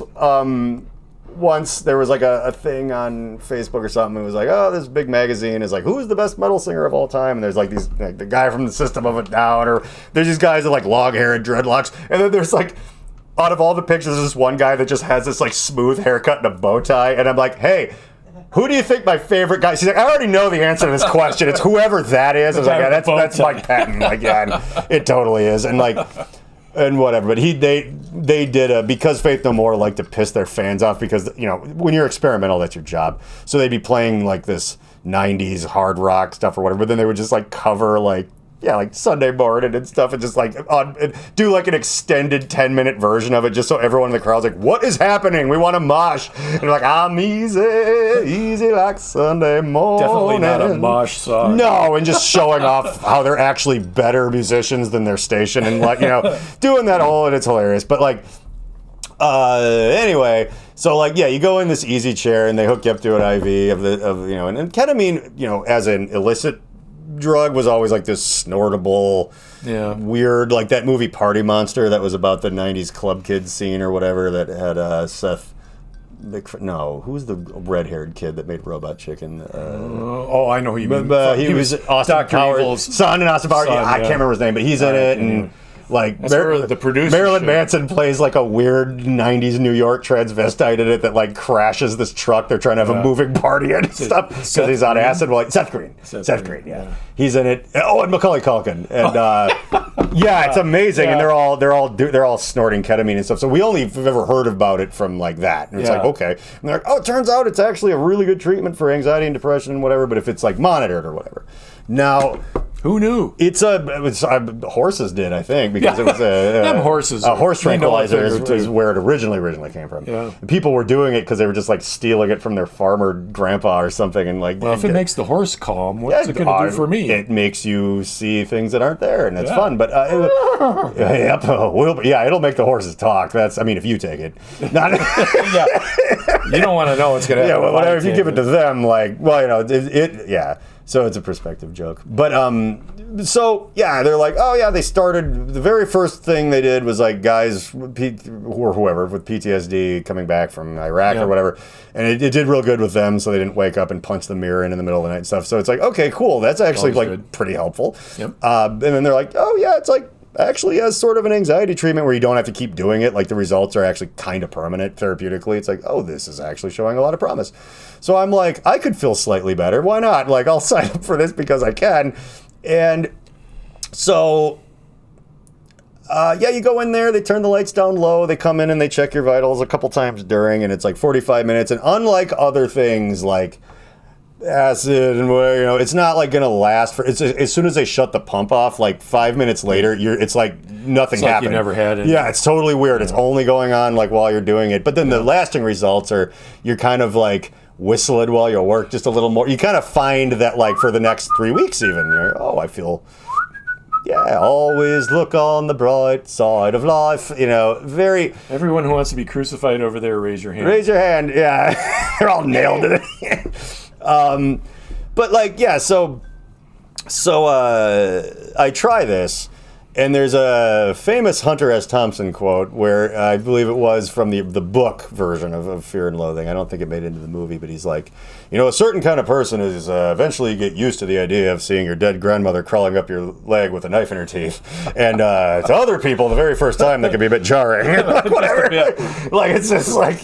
Once there was like a thing on Facebook or something. It was like, oh, this big magazine is like, who's the best metal singer of all time? And there's like these, like the guy from the System of a Down, or there's these guys with like long hair and dreadlocks. And then there's like, out of all the pictures, there's this one guy that just has this like smooth haircut and a bow tie. And I'm like, hey, who do you think my favorite guy? She's like, I already know the answer to this question. It's whoever that is. I was like, yeah, that's Mike Patton. Like, yeah, it totally is. And like. And whatever, but they did because Faith No More like to piss their fans off because when you're experimental, that's your job. So they'd be playing like this 90s hard rock stuff or whatever, but then they would just like cover like Sunday Morning and stuff, and just like do like an extended 10-minute version of it, just so everyone in the crowd's like, what is happening? We want to mosh. And they're like, I'm easy like Sunday morning. Definitely not a mosh song. No, and just showing off how they're actually better musicians than their station, and like doing that whole, and it's hilarious. But like anyway, so like you go in this easy chair and they hook you up to an IV and ketamine, as an illicit drug was always like this snortable, weird, like that movie Party Monster that was about the 90s club kid scene or whatever that had Seth who's the red-haired kid that made Robot Chicken? I know who you mean. He was Austin Dr. Powers' Evil's son in Austin Powers. I can't remember his name, but he's in it, and like the producer Marilyn Manson plays like a weird 90s New York transvestite in it that like crashes this truck. They're trying to have a moving party and stuff because he's on acid. Well, Seth Green, yeah. He's in it. Oh, and Macaulay Culkin, and it's amazing. And they're all snorting ketamine and stuff. So we only have ever heard about it from like that. And it's like, okay, and they're like, oh, it turns out it's actually a really good treatment for anxiety and depression and whatever. But if it's like monitored or whatever, now. Who knew? Horses did, I think, because it was a horse tranquilizer is where it originally came from. Yeah. And people were doing it because they were just like stealing it from their farmer grandpa or something, and like. Well, if it makes the horse calm, what's it going to do for me? It makes you see things that aren't there, and that's fun. But it'll make the horses talk. That's, if you take it, not. You don't want to know what's going to happen. Whatever. If you give it to them, So it's a perspective joke. But so yeah, they're like, oh yeah, they started, the very first thing they did was like guys or whoever with PTSD coming back from Iraq or whatever, and it did real good with them, so they didn't wake up and punch the mirror in the middle of the night and stuff. So it's like, okay, cool, that's actually like good. Pretty helpful. Yep. And then they're like, oh yeah, it's like actually as sort of an anxiety treatment where you don't have to keep doing it. Like the results are actually kind of permanent therapeutically. It's like, oh, this is actually showing a lot of promise. So I'm like, I could feel slightly better. Why not? Like, I'll sign up for this because I can. And so, yeah, you go in there, they turn the lights down low, they come in and they check your vitals a couple times during, and it's like 45 minutes. And unlike other things like acid and it's not like gonna last for. It's as soon as they shut the pump off, like 5 minutes later, it's like nothing it's like happened. You never had it. Yeah, it's totally weird. Yeah. It's only going on like while you're doing it. But then the lasting results are you're kind of like whistling while you work just a little more. You kind of find that like for the next 3 weeks even, you're, oh, I feel. Yeah, always look on the bright side of life. Very. Everyone who wants to be crucified over there, raise your hand. Raise your hand. Yeah, they're all nailed to it. But like, yeah, so I try this, and there's a famous Hunter S. Thompson quote where I believe it was from the book version of Fear and Loathing. I don't think it made it into the movie, but he's like, a certain kind of person is eventually you get used to the idea of seeing your dead grandmother crawling up your leg with a knife in her teeth, and to other people, the very first time that can be a bit jarring. Like, whatever, like it's just like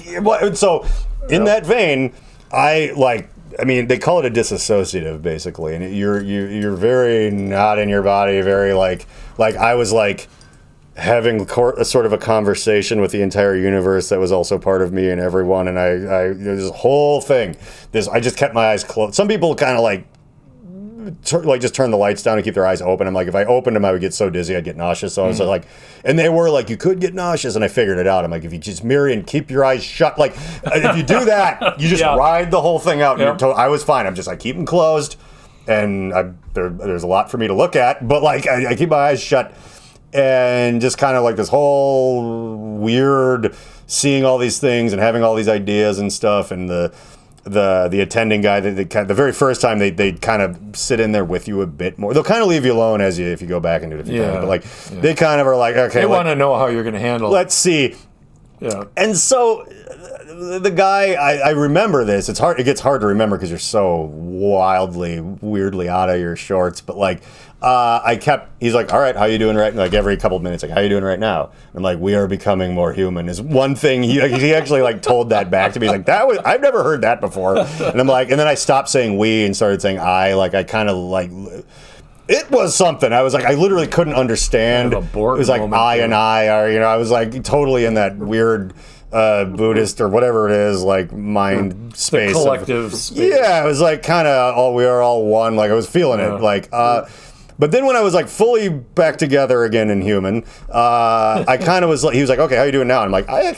so. In that vein, they call it a disassociative, basically, and you're very not in your body, very like I was like having a sort of a conversation with the entire universe that was also part of me and everyone, and I this whole thing, I just kept my eyes closed. Some people kind of like just turn the lights down and keep their eyes open. I'm like, if I opened them, I would get so dizzy I'd get nauseous. So I was like, and they were like, you could get nauseous, and I figured it out. I'm like, if you just mirror and keep your eyes shut, like if you do that, you just ride the whole thing out. Yep. I was fine. I'm just, I keep them closed, and there's a lot for me to look at, but like I keep my eyes shut, and just kind of like this whole weird seeing all these things and having all these ideas and stuff, and the attending guy, the very first time they kind of sit in there with you a bit more. They'll kind of leave you alone if you go back and do it a few times. But like they kind of are like, okay, they want to know how you're going to handle it. Let's see. Yeah. And so the guy, I remember this. It's hard. It gets hard to remember because you're so wildly, weirdly out of your shorts. But like, he's like, all right, how you doing right now? Like every couple of minutes, like, how you doing right now? I'm like, we are becoming more human is one thing. He actually like told that back to me. He's like, I've never heard that before. And I'm like, and then I stopped saying we and started saying I. Like I kind of like, it was something. I was like, I literally couldn't understand. Kind of a Borg it was like moment, I and I are, I was like totally in that weird Buddhist or whatever it is, like mind space. The collective space. Yeah, it was like kind of we are all one. Like I was feeling it. Like, but then when I was like fully back together again in human, I kind of was like, he was like, okay, how you doing now? And I'm like, I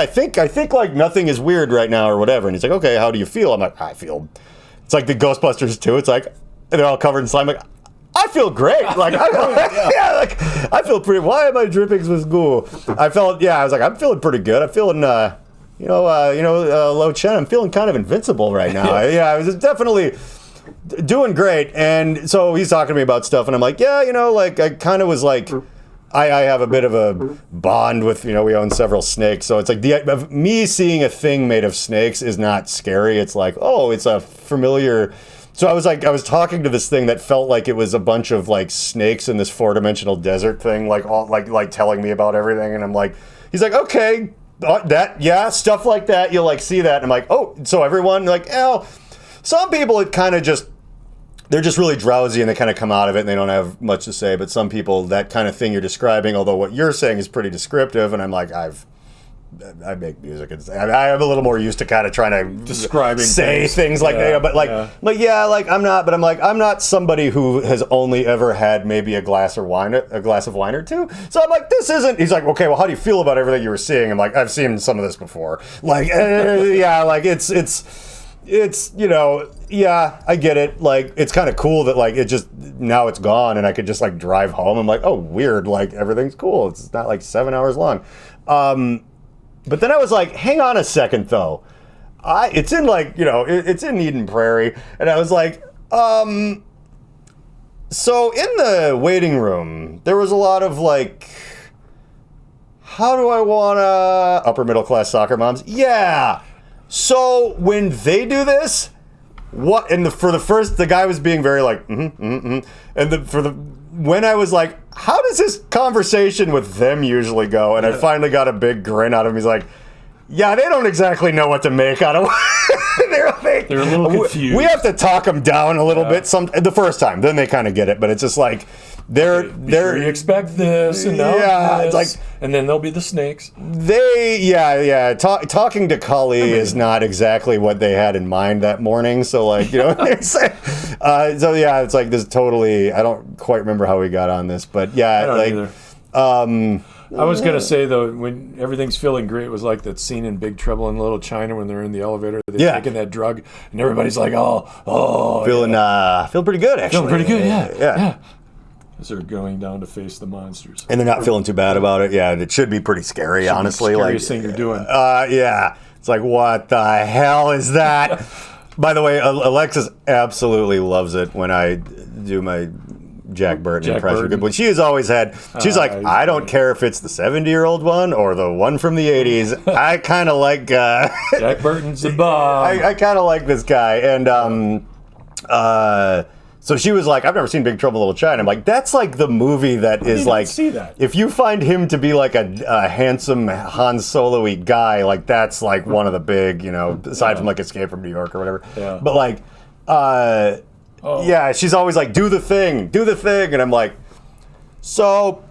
think like nothing is weird right now or whatever. And he's like, okay, how do you feel? I'm like, I feel, it's like the Ghostbusters too. It's like, they're all covered in slime. Like, I feel great. Like, I feel pretty, why am I dripping with goo? I was like, I'm feeling pretty good. I'm feeling, Lo Chen, I'm feeling kind of invincible right now. I was definitely doing great. And so he's talking to me about stuff, and I'm like, I kind of was like, I have a bit of a bond with, we own several snakes. So it's like me seeing a thing made of snakes is not scary. It's like, oh, it's a familiar. So I was talking to this thing that felt like it was a bunch of like snakes in this 4-dimensional desert thing, like all like telling me about everything. And I'm like, he's like, okay, stuff like that. You'll like see that. And I'm like, oh, so everyone like, some people it kind of just, they're just really drowsy and they kind of come out of it and they don't have much to say. But some people, that kind of thing you're describing, although what you're saying is pretty descriptive. And I'm like, I make music. I'm a little more used to kind of trying to describing things like that. But I'm not somebody who has only ever had maybe a glass of wine or two. So I'm like, this isn't. He's like, okay, well, how do you feel about everything you were seeing? I'm like, I've seen some of this before. Like, it's I get it. Like, it's kind of cool that like it just now it's gone and I could just like drive home. I'm like, oh, weird. Like everything's cool. It's not like 7 hours long. But then I was like, hang on a second though. It's in like, it's in Eden Prairie. And I was like, So in the waiting room, there was a lot of like, how do I want to upper middle class soccer moms? Yeah. So when they do this, what? And for the first, the guy was being very like, and when I was like, how does this conversation with them usually go? And I finally got a big grin out of him. He's like, yeah, they don't exactly know what to make out of. They're a little confused. We have to talk them down a little bit the first time. Then they kind of get it, but it's just like they're sure you expect this and now this, it's like, and then there'll be the snakes. Talking to Kali is not exactly what they had in mind that morning. So like it's like this totally. I don't quite remember how we got on this, but yeah, I don't either. I was going to say, though, when everything's feeling great, it was like that scene in Big Trouble in Little China when they're in the elevator. They're taking that drug, and everybody's like, feeling pretty good, actually. Feeling pretty good, yeah. As they're going down to face the monsters. And they're not feeling too bad about it. Yeah, it should be pretty scary, honestly. The scariest thing you're doing. Yeah. It's like, what the hell is that? By the way, Alexis absolutely loves it when I do my Jack Burton impression. But she has always had, she's like, I don't care if it's the 70-year-old one or the one from the 80s. I kind of like... Jack Burton's the bomb. I kind of like this guy. And so she was like, I've never seen Big Trouble in Little China. I'm like, that's like the movie that is like... see that. If you find him to be like a handsome Han Solo-y guy, like that's like one of the big, aside from like Escape from New York or whatever. Yeah. But like... Yeah, she's always like, do the thing. And I'm like, so,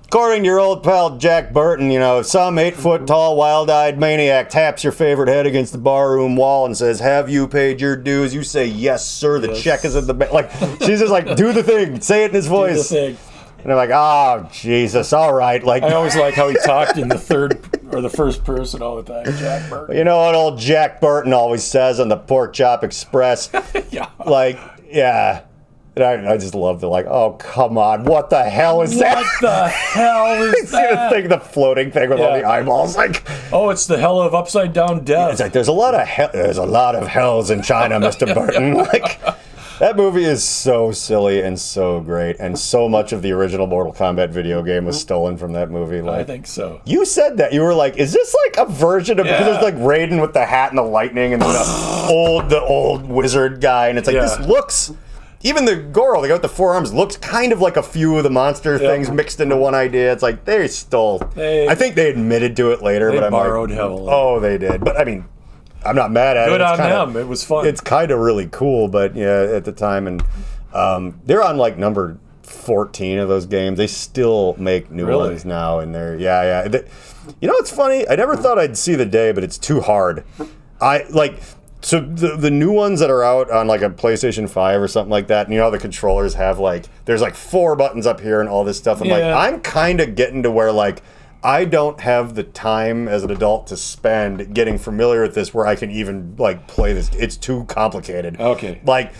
according to your old pal Jack Burton, some 8-foot-tall, wild-eyed maniac taps your favorite head against the barroom wall and says, have you paid your dues? You say, yes, sir, the check is in the bank. Like, she's just like, do the thing. Say it in his voice. Do the thing. And I'm like, oh, Jesus, all right. Like, I always like how he talked in the third or the first person all the time, Jack Burton. You know what old Jack Burton always says on the Pork Chop Express? Yeah. Like, yeah. And I just loved it. Like, oh, come on. What the hell is that? What the hell is that? The floating thing with all the eyeballs. Like, oh, it's the hell of upside down death. It's like, there's a lot of hells in China, Mr. Burton. Like, that movie is so silly and so great. And so much of the original Mortal Kombat video game was stolen from that movie. Like, I think so. You said that. You were like, is this like a version of... Because it's like Raiden with the hat and the lightning and the old wizard guy. And it's like, this looks... Even the Goro, the guy with the forearms, looks kind of like a few of the monster things mixed into one idea. It's like, they stole... I think they admitted to it later, but I'm borrowed like... heavily. Oh, they did. But, I mean... I'm not mad at it. Good on them. It was fun. It's kind of really cool, but yeah, at the time, and they're on like number 14 of those games. They still make new ones now, and they're it's funny. I never thought I'd see the day, but it's too hard. So the new ones that are out on like a PlayStation 5 or something like that, and how the controllers have like there's like 4 buttons up here and all this stuff. I'm kind of getting to where like. I don't have the time as an adult to spend getting familiar with this where I can even like play this. It's too complicated. Okay. Like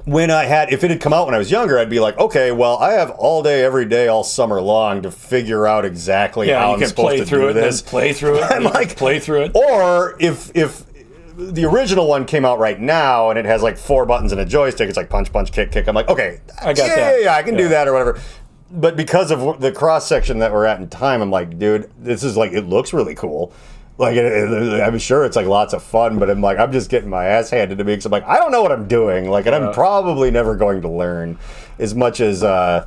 if it had come out when I was younger, I'd be like, okay, well, I have all day, every day, all summer long to figure out exactly how I'm supposed to do this. Play through it. I'm like, play through it. Or if the original one came out right now and it has like 4 buttons and a joystick, it's like punch, punch, kick, kick. I'm like, okay, I got that. Yeah, I can do that or whatever. But because of the cross section that we're at in time, I'm like, dude, this is like, it looks really cool. Like, I'm sure it's like lots of fun, but I'm like, I'm just getting my ass handed to me because I'm like, I don't know what I'm doing. Like, and I'm probably never going to learn as much as, I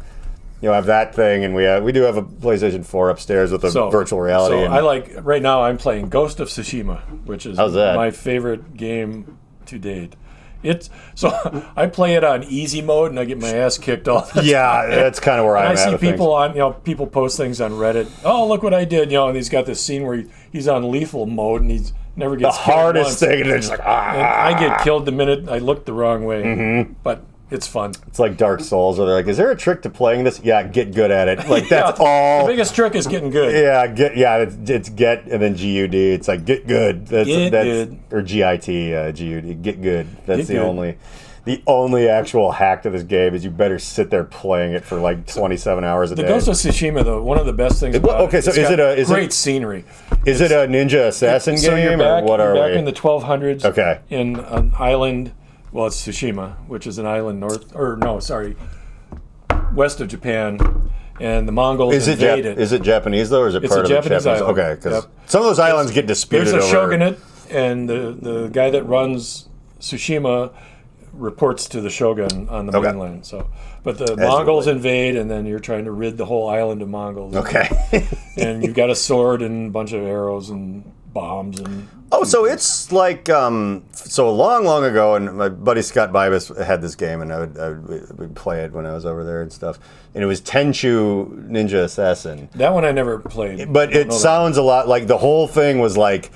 have that thing, and we do have a PlayStation 4 upstairs with a virtual reality. So I like, right now I'm playing Ghost of Tsushima, which is my favorite game to date. I play it on easy mode and I get my ass kicked all the time. Yeah, that's kind of where I'm at. I see people people post things on Reddit. Oh, look what I did, and he's got this scene where he's on lethal mode and he's never gets killed. The hardest thing, and they're just like, And I get killed the minute I look the wrong way. But it's fun. It's like Dark Souls, where they're like, is there a trick to playing this? Yeah, get good at it. Like, that's all. The biggest trick is getting good. It's get and then GUD. It's like, get good. That's good. Or GIT, GUD. Get good. That's the only actual hack to this game is you better sit there playing it for like 27 hours a day. The Ghost of Tsushima, though, one of the best things about it. Okay, so is great scenery. Is it a ninja assassin game, you're back, or what are we? Back in the 1200s. Okay. In an island Well, it's Tsushima, which is an island west of Japan, and the Mongols invade it. Is it Japanese though, or is it part of Japanese the Japanese? island. Okay, because some of those islands get disputed. There's a over... shogunate, and the guy that runs Tsushima reports to the shogun on the mainland. So, but the Mongols invade, and then you're trying to rid the whole island of Mongols. Okay. And you've got a sword and a bunch of arrows and bombs and. Oh, so it's like so long ago, and my buddy Scott Bibas had this game, and I would play it when I was over there and stuff. And it was Tenchu Ninja Assassin. That one I never played. But it sounds a lot like the whole thing was like.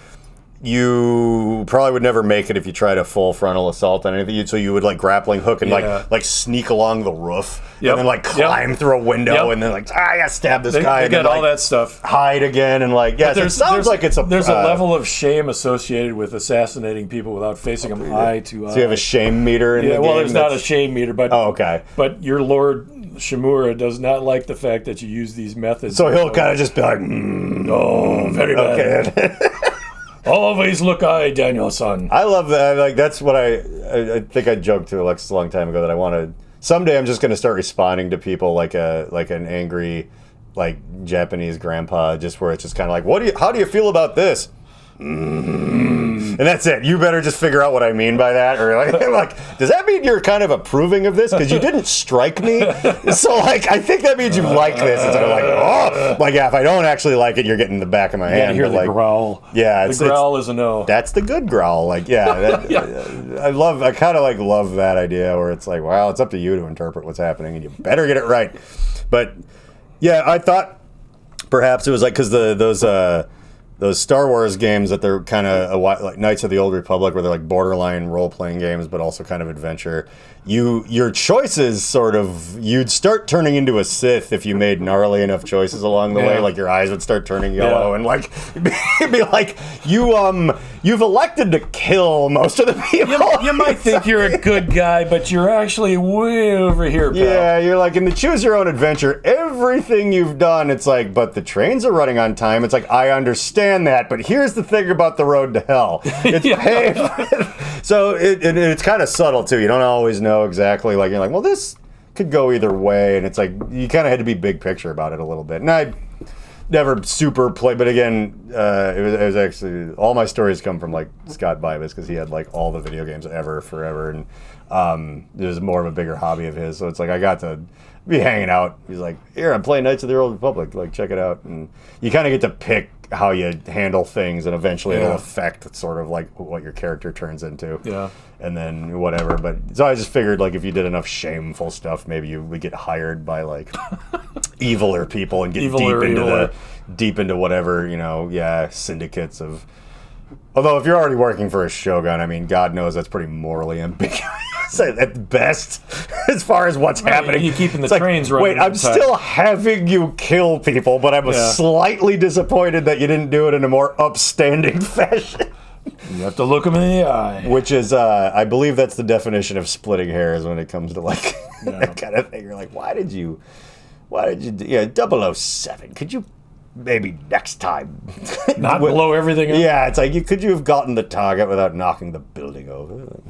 You probably would never make it if you tried a full frontal assault on anything. So you would like grappling hook and like sneak along the roof and then like climb through a window and then like I gotta stab this guy. They and got then, all that stuff. Hide again and like it sounds like it's a. There's a level of shame associated with assassinating people without facing them eye to eye. So you have a shame meter in the game? Well, there's not a shame meter, but But your Lord Shimura does not like the fact that you use these methods. So he'll kind of just be like, very bad. Okay. Always look eye, Daniel-san. I love that. Like that's what I think I joked to Alexis a long time ago that I want to. Someday I'm just going to start responding to people like an angry, like Japanese grandpa, just where it's just kind of like, how do you feel about this? And that's it. You better just figure out what I mean by that, or like, does that mean you're kind of approving of this because you didn't strike me? So like, I think that means you like this. Instead of like, if I don't actually like it, you're getting the back of my hand. You hear the growl. Yeah, the growl is a no. That's the good growl. Like, I kind of love that idea where it's like, well, it's up to you to interpret what's happening, and you better get it right. But yeah, I thought perhaps it was like because those Star Wars games that they're kind of like Knights of the Old Republic, where they're like borderline role-playing games, but also kind of adventure. Your choices you'd start turning into a Sith if you made gnarly enough choices along the way. Like your eyes would start turning yellow, and like it'd be like you've elected to kill most of the people. You might think you're a good guy, but you're actually way over here, pal. Yeah, you're like in the choose your own adventure. Everything you've done, it's like, but the trains are running on time. It's like, I understand that, but here's the thing about the road to hell. It's paved. So it's kind of subtle too. You don't always know exactly. Like you're like, well, this could go either way, and it's like you kind of had to be big picture about it a little bit. And I never super play, but again, it was actually all my stories come from like Scott Bibas because he had like all the video games forever, and it was more of a bigger hobby of his. So it's like I got to be hanging out. He's like, here, I'm playing Knights of the Old Republic. Like, check it out. And you kind of get to pick how you handle things, and eventually it'll affect sort of like what your character turns into. Yeah. And then whatever. But so I just figured like if you did enough shameful stuff, maybe you would get hired by like eviler people and get deep into whatever, syndicates of. Although if you're already working for a shogun, I mean, God knows that's pretty morally ambiguous at best as far as what's happening. You're keeping the trains running. Wait, I'm still having you kill people, but I'm slightly disappointed that you didn't do it in a more upstanding fashion. You have to look them in the eye. Which is, I believe that's the definition of splitting hairs when it comes to like that kind of thing. You're like, why did you do 007, could you maybe next time not blow everything up? Yeah, it's like could you have gotten the target without knocking the building over?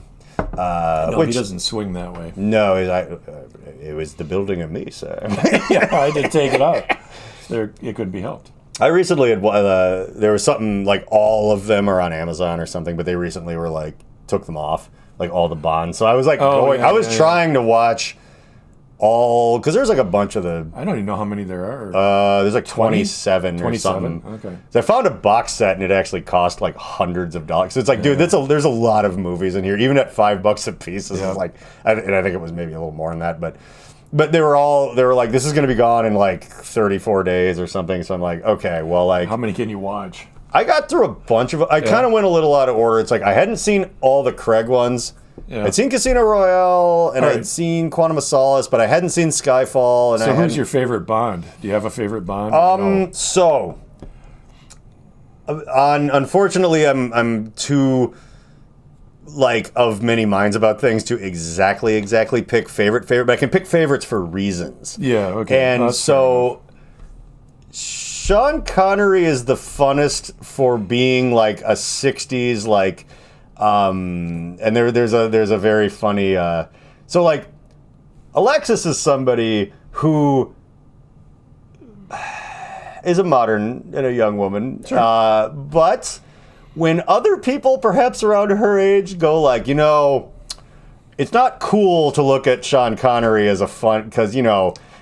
No, he doesn't swing that way. No, it was the building of me, sir. Yeah, I did take it out. It couldn't be helped. I recently had there was something like all of them are on Amazon or something, but they recently were like took them off, like all the Bonds. So I was like trying to watch all, because there's like a bunch of the. I don't even know how many there are. There's like 27 or something. Okay. So I found a box set and it actually cost like hundreds of dollars. So it's like, dude, there's a lot of movies in here, even at $5 a piece. This is like, and I think it was maybe a little more than that, but they were like, this is going to be gone in like 34 days or something. So I'm like, okay, well, like, how many can you watch? I got through a bunch of. I kind of went a little out of order. It's like I hadn't seen all the Craig ones. Yeah. I'd seen Casino Royale, and I'd seen Quantum of Solace, but I hadn't seen Skyfall. And who's your favorite Bond? Do you have a favorite Bond? Unfortunately, I'm too like of many minds about things to exactly pick favorite, but I can pick favorites for reasons. Yeah, okay. And so Sean Connery is the funnest for being like a 60s like And there's a very funny. So like, Alexis is somebody who is a modern and a young woman, Sure. but when other people, perhaps around her age, go like, it's not cool to look at Sean Connery as a fun, because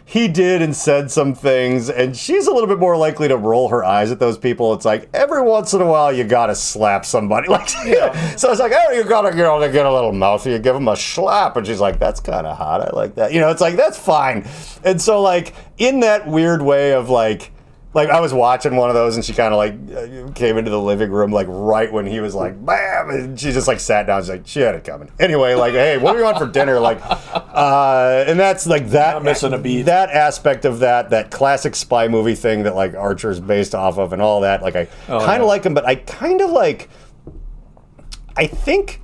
he did and said some things, and she's a little bit more likely to roll her eyes at those people. It's like, every once in a while, you gotta slap somebody. Like, so it's like, oh, you gotta get a little mouthy, you give them a slap, and she's like, that's kind of hot, I like that. It's like, that's fine. And so, like, in that weird way of, like I was watching one of those, and she kind of like came into the living room like right when he was like, bam, and she just like sat down. She's like, she had it coming. Anyway, like, hey, what do you want for dinner? Like, and that's like that. Not missing a beat. That aspect of that classic spy movie thing that like Archer's based off of, and all that. Like, I kind of like him, but I kind of like. I think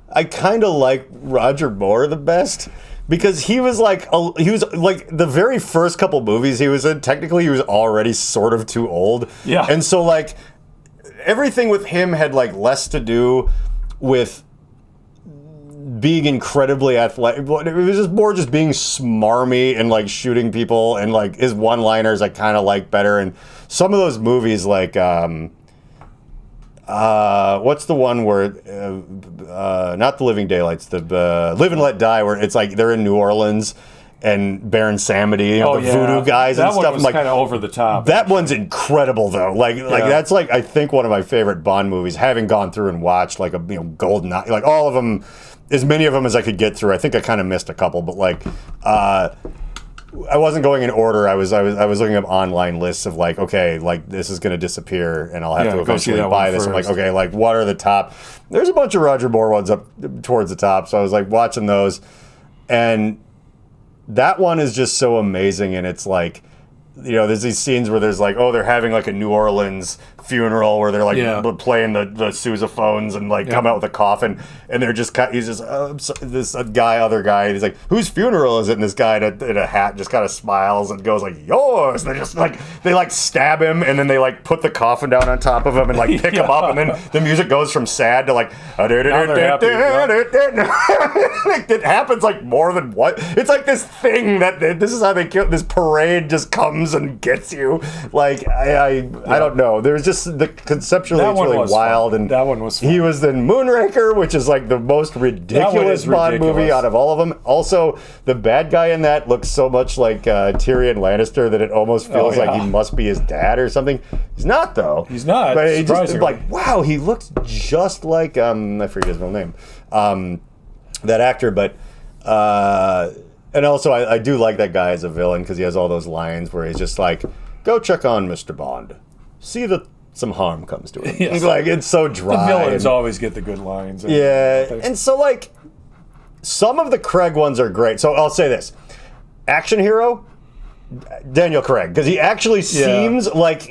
I kind of like Roger Moore the best. Because he was like the very first couple movies he was in, technically he was already sort of too old. Yeah. And so like everything with him had like less to do with being incredibly athletic. It was just more just being smarmy and like shooting people, and like his one-liners I kind of like better. And some of those movies like what's the one where, not The Living Daylights, the Live and Let Die, where it's like they're in New Orleans and Baron Samedi, the voodoo guys and stuff. That one was kind of over the top. That one's incredible though. Like that's like I think one of my favorite Bond movies. Having gone through and watched like GoldenEye, like all of them, as many of them as I could get through. I think I kind of missed a couple, but like. I wasn't going in order. I was looking up online lists of like, okay, like this is going to disappear, and I'll have to eventually buy this. I'm like, okay, like what are the top? There's a bunch of Roger Moore ones up towards the top, so I was like watching those, and that one is just so amazing. And it's like, there's these scenes where there's like, they're having like a New Orleans funeral where they're like playing the sousaphones and like come out with a coffin, and they're just he's just other guy, he's like, whose funeral is it? And this guy in a hat just kind of smiles and goes like, yours. And they just like stab him, and then they like put the coffin down on top of him and like pick him up, and then the music goes from sad to like it happens like more than what, it's like this thing that this is how they kill, this parade just comes and gets you. Like I don't know, there's just the conceptually it's really wild fun. And that one was fun. He was in Moonraker, which is like the most ridiculous Bond movie out of all of them. Also, the bad guy in that looks so much like Tyrion Lannister that it almost feels like he must be his dad or something. He's not though. He's not. But it just like, wow, he looks just like I forget his real name, that actor. But and also I do like that guy as a villain because he has all those lines where he's just like, go check on Mr. Bond, see that some harm comes to him. Yes. Like, it's so dry. The villains always get the good lines. And so like some of the Craig ones are great. So I'll say this: action hero, Daniel Craig, because he actually seems like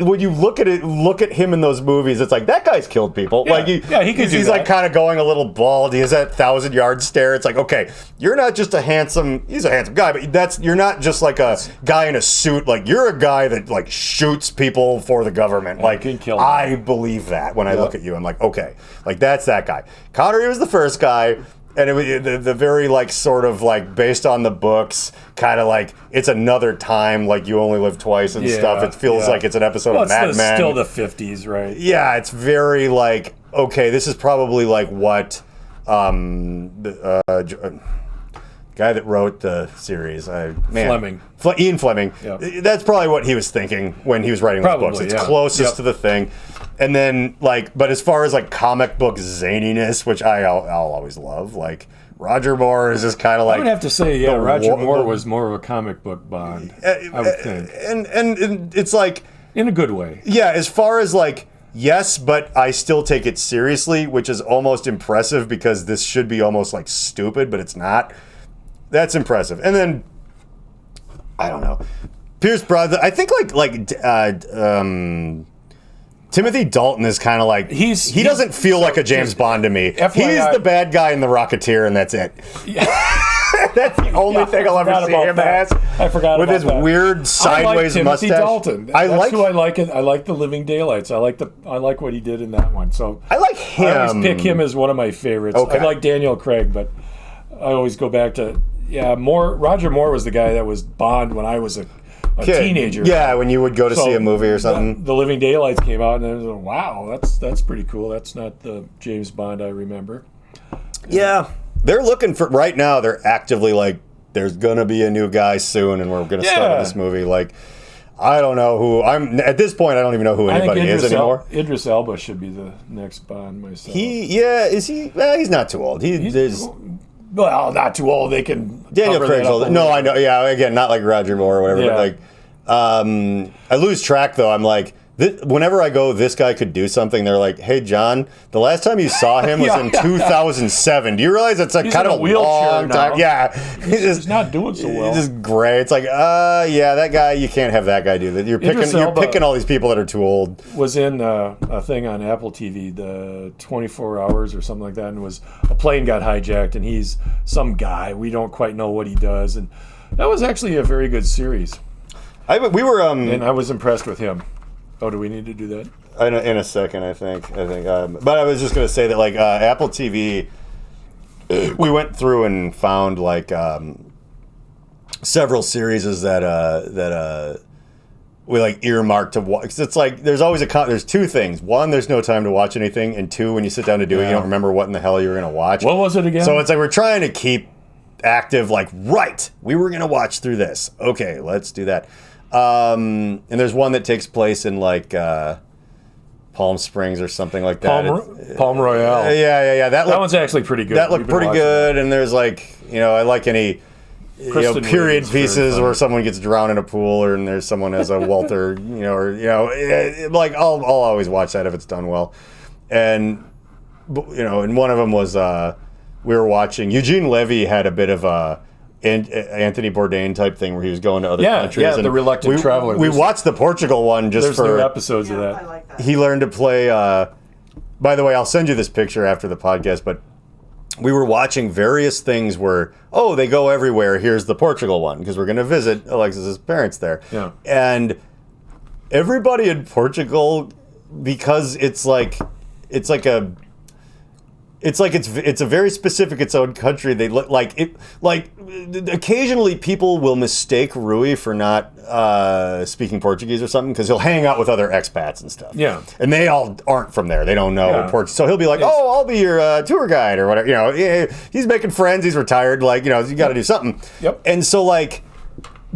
when you look at him in those movies, it's like that guy's killed people. Like he's like kind of going a little bald. He has that 1,000-yard stare. It's like, okay, you're not just he's a handsome guy, but you're not just like a guy in a suit. Like you're a guy that like shoots people for the government. Like I believe that when I look at you, I'm like, okay, like that's that guy. Connery was the first guy. And it was the very like sort of like based on the books, kind of like it's another time, like you only live twice and stuff. It feels like it's an episode of Mad Men. Still the 50s, right? Yeah, it's very like, okay, this is probably like what guy that wrote the series, Fleming. Ian Fleming. Yep. That's probably what he was thinking when he was writing those books. It's closest to the thing. And then, like, but as far as like comic book zaniness, which I'll always love, like Roger Moore is just kind of like. I would have to say, Roger Moore was more of a comic book Bond. I would think, and it's like in a good way. Yeah, as far as like. Yes, but I still take it seriously, which is almost impressive because this should be almost like stupid, but it's not. That's impressive. And then I don't know, Pierce Brosnan. I think Timothy Dalton is kind of like he doesn't feel like a James Bond to me. FYI, he's the bad guy in The Rocketeer, and that's it. Yeah. That's the only thing I'll ever see him as. I forgot with about his that. weird sideways I like mustache. Dalton. That's who I like. I like the Living Daylights. I like what he did in that one. So I like him. I always pick him as one of my favorites. Okay. I like Daniel Craig, but I always go back to Roger Moore was the guy that was Bond when I was a teenager. Yeah, when you would go to see a movie or something. The Living Daylights came out, and I was like, wow, that's pretty cool. That's not the James Bond I remember. Yeah. They're looking for, right now, they're actively like, there's going to be a new guy soon, and we're going to start this movie. Like, I don't know who, at this point, I don't even know who anybody is anymore. Idris Elba should be the next Bond myself. Is he? Well, he's not too old. Well, not too old. They can. Daniel Craig's old. No, I know. Yeah, again, not like Roger Moore or whatever. Yeah. But like, I lose track though. I'm like, whenever I go, this guy could do something. They're like, hey, John, the last time you saw him was in 2007. Do you realize it's like kind of a long time? Now. Yeah, he's not doing so well. He's just gray. It's like, yeah, that guy. You can't have that guy do that. You're picking all these people that are too old. Was in a thing on Apple TV, the 24 Hours or something like that, and a plane got hijacked, and he's some guy. We don't quite know what he does, and that was actually a very good series. And I was impressed with him. Oh, do we need to do that? In a second, I think. But I was just going to say that, like, Apple TV, we went through and found, like, several series that we, like, earmarked to watch. 'Cause it's like, there's two things. One, there's no time to watch anything. And two, when you sit down to do it, you don't remember what in the hell you were going to watch. What was it again? So it's like we're trying to keep active, like, right, we were going to watch through this. Okay, let's do that. And there's one that takes place in like Palm Springs or something like that. Palm Royale. Yeah. That one's actually pretty good. That looked pretty good. And there's like, I like any period pieces where someone gets drowned in a pool, and there's someone as a Walter, like I'll always watch that if it's done well. And and one of them was we were watching. Eugene Levy had a bit of a Anthony Bourdain type thing where he was going to other countries. Yeah, the reluctant traveler. We watched the Portugal one there's new episodes of that. I like that. He learned to play. By the way, I'll send you this picture after the podcast, but we were watching various things where, they go everywhere. Here's the Portugal one because we're going to visit Alexis's parents there. Yeah. And everybody in Portugal, because it's a very specific its own country. They look like it. Like occasionally, people will mistake Rui for not speaking Portuguese or something because he'll hang out with other expats and stuff. Yeah, and they all aren't from there. They don't know Portuguese. So he'll be like, I'll be your tour guide or whatever. He's making friends. He's retired. Like, you got to do something. Yep. And so like,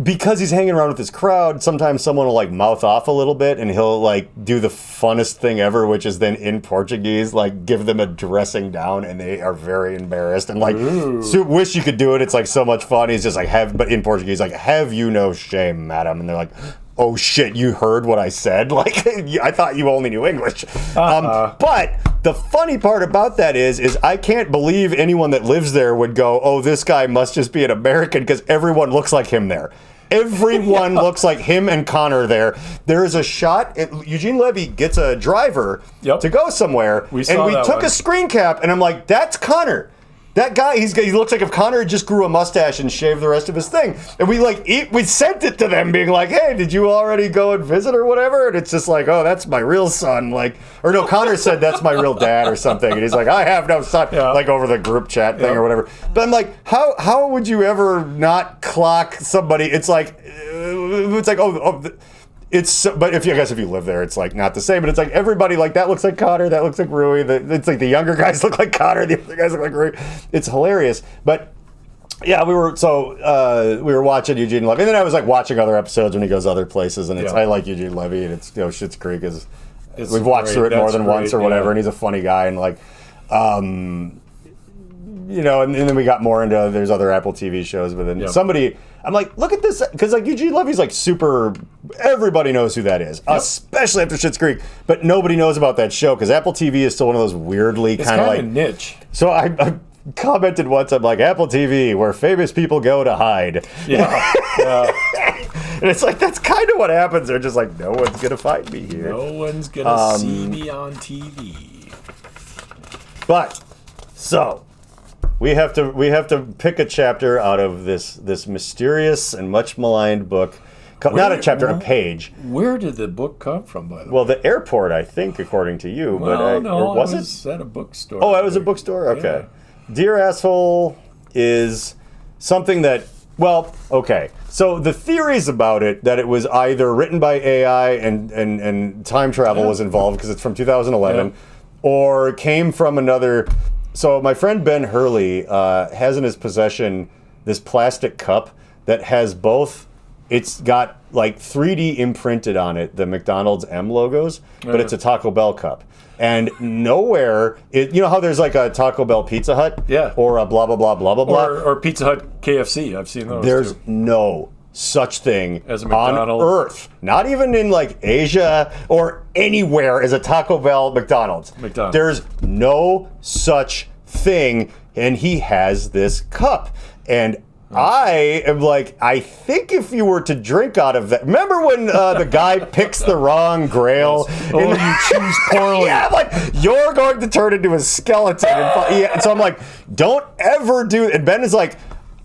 because he's hanging around with his crowd, sometimes someone will like mouth off a little bit and he'll like do the funnest thing ever, which is then in Portuguese, like give them a dressing down, and they are very embarrassed and like wish you could do it. It's like so much fun. He's just like, but in Portuguese, like, have you no shame, madam? And they're like, oh shit, you heard what I said? Like, I thought you only knew English. But the funny part about that is I can't believe anyone that lives there would go, oh, this guy must just be an American, because everyone looks like him there. Everyone looks like him and Connor there. There is a shot. Eugene Levy gets a driver to go somewhere, and we took a screen cap, and I'm like, that's Connor. That guy, he looks like if Connor just grew a mustache and shaved the rest of his thing. And we sent it to them being like, hey, did you already go and visit or whatever? And it's just like, oh, that's my real son. Like, or no, Connor said that's my real dad or something. And he's like, I have no son, like over the group chat thing or whatever. But I'm like, how would you ever not clock somebody? It's like, but if you live there, it's like not the same. But it's like everybody, like, that looks like Connor, that looks like Rui. It's like the younger guys look like Connor, the other guys look like Rui. It's hilarious. But yeah, we were watching Eugene Levy, and then I was like watching other episodes when he goes other places, and I like Eugene Levy, and it's Schitt's Creek is we've watched through it more than once or whatever, and he's a funny guy, and like and then we got more into there's other Apple TV shows, but then somebody. I'm like, look at this, because like Eugene Levy's like super. Everybody knows who that is, especially after Schitt's Creek. But nobody knows about that show because Apple TV is still one of those weirdly kind of like niche. So I commented once, I'm like, Apple TV, where famous people go to hide. Yeah. And it's like that's kind of what happens. They're just like, no one's gonna find me here. No one's gonna see me on TV. But so. we have to pick a chapter out of this mysterious and much maligned book. Not a chapter, a page. Where did the book come from, by the way? Well, the airport, I think, according to you. Well, but or was it at a bookstore. Oh, it was a bookstore? Okay. Yeah. Dear Asshole is something that, well, okay. So the theories about it, that it was either written by AI and time travel was involved because it's from 2011, or came from another... So my friend Ben Hurley has in his possession this plastic cup that has both... It's got like 3D imprinted on it, the McDonald's M logos, but it's a Taco Bell cup. And nowhere, you know how there's like a Taco Bell Pizza Hut? Yeah. Or a blah, blah, blah, blah, blah, blah. Or Pizza Hut KFC. I've seen those There's too. no such thing as a on McDonald's. Earth. Not even in like Asia or anywhere as a Taco Bell McDonald's. There's no such thing. And he has this cup. And I am like, I think if you were to drink out of that, remember when the guy picks the wrong grail? Yes. Oh, you choose poorly. Yeah, I'm like, you're going to turn into a skeleton. And so I'm like, don't ever do. And Ben is like,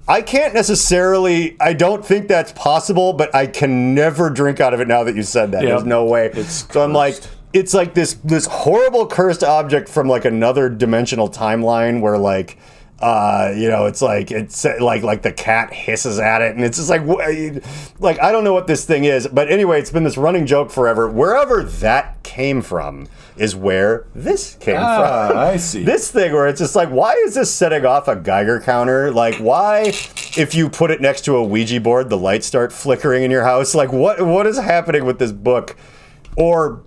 I can't necessarily, I don't think that's possible, but I can never drink out of it now that you said that. Yep. There's no way. So I'm like, it's like this horrible cursed object from like another dimensional timeline where like, it's like the cat hisses at it, and it's just like I don't know what this thing is, but anyway, it's been this running joke forever. Wherever that came from is where this came from. I see. This thing where it's just like, why is this setting off a Geiger counter? Like, why, if you put it next to a Ouija board, the lights start flickering in your house? Like, what is happening with this book? And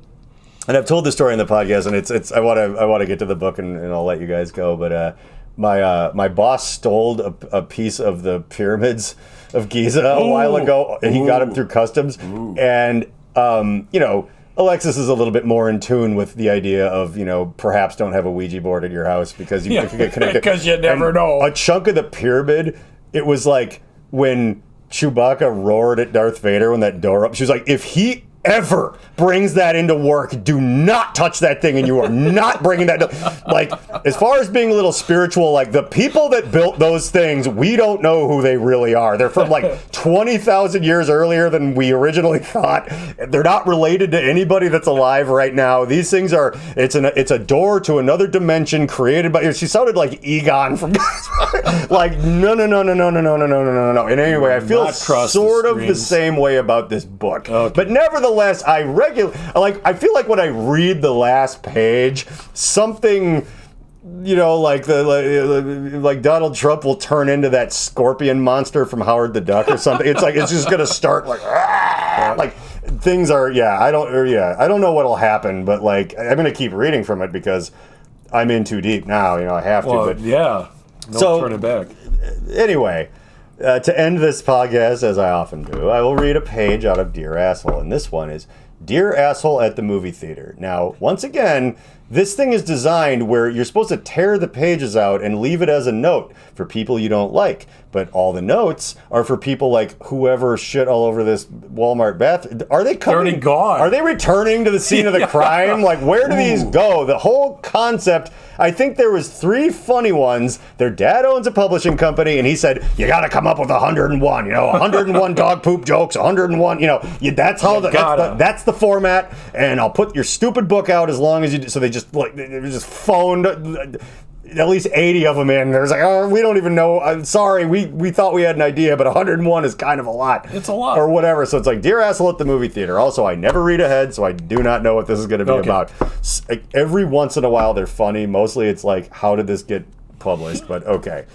I've told this story in the podcast, and it's I want to get to the book, and I'll let you guys go, but. My boss stole a piece of the pyramids of Giza a while ago, and he got him through customs. And Alexis is a little bit more in tune with the idea of perhaps don't have a Ouija board at your house because you can get connected. Because you never know. A chunk of the pyramid, it was like when Chewbacca roared at Darth Vader when that door opened. She was like, if he ever brings that into work, do not touch that thing, and you are not bringing that. Like, as far as being a little spiritual, like the people that built those things, we don't know who they really are. They're from like 20,000 years earlier than we originally thought. They're not related to anybody that's alive right now. These things are. It's a door to another dimension created by. She sounded like Egon from. Like no. And anyway, I feel sort of the same way about this book, but nevertheless. I feel like when I read the last page, something, like Donald Trump will turn into that scorpion monster from Howard the Duck or something. It's like it's just gonna start like things are. I don't know what'll happen, but like I'm gonna keep reading from it because I'm in too deep now. I have to. But no turning back. Anyway. To end this podcast, as I often do, I will read a page out of Dear Asshole, and this one is Dear Asshole at the Movie Theater. Now, once again, this thing is designed where you're supposed to tear the pages out and leave it as a note for people you don't like, but all the notes are for people like whoever shit all over this Walmart bathroom. Are they coming? They're already gone. Are they returning to the scene of the crime? Like, where do these go? The whole concept... I think there was 3 funny ones. Their dad owns a publishing company, and he said, you got to come up with 101, 101 dog poop jokes, 101, that's how that's the format, and I'll put your stupid book out as long as you do. So they just phoned at least 80 of them in. There's like, oh, we don't even know. I'm sorry, we thought we had an idea, but 101 is kind of a lot. It's a lot. Or whatever. So it's like, Dear Asshole at the Movie Theater. Also, I never read ahead, so I do not know what this is going to be about. Every once in a while, they're funny. Mostly it's like, how did this get published? But okay.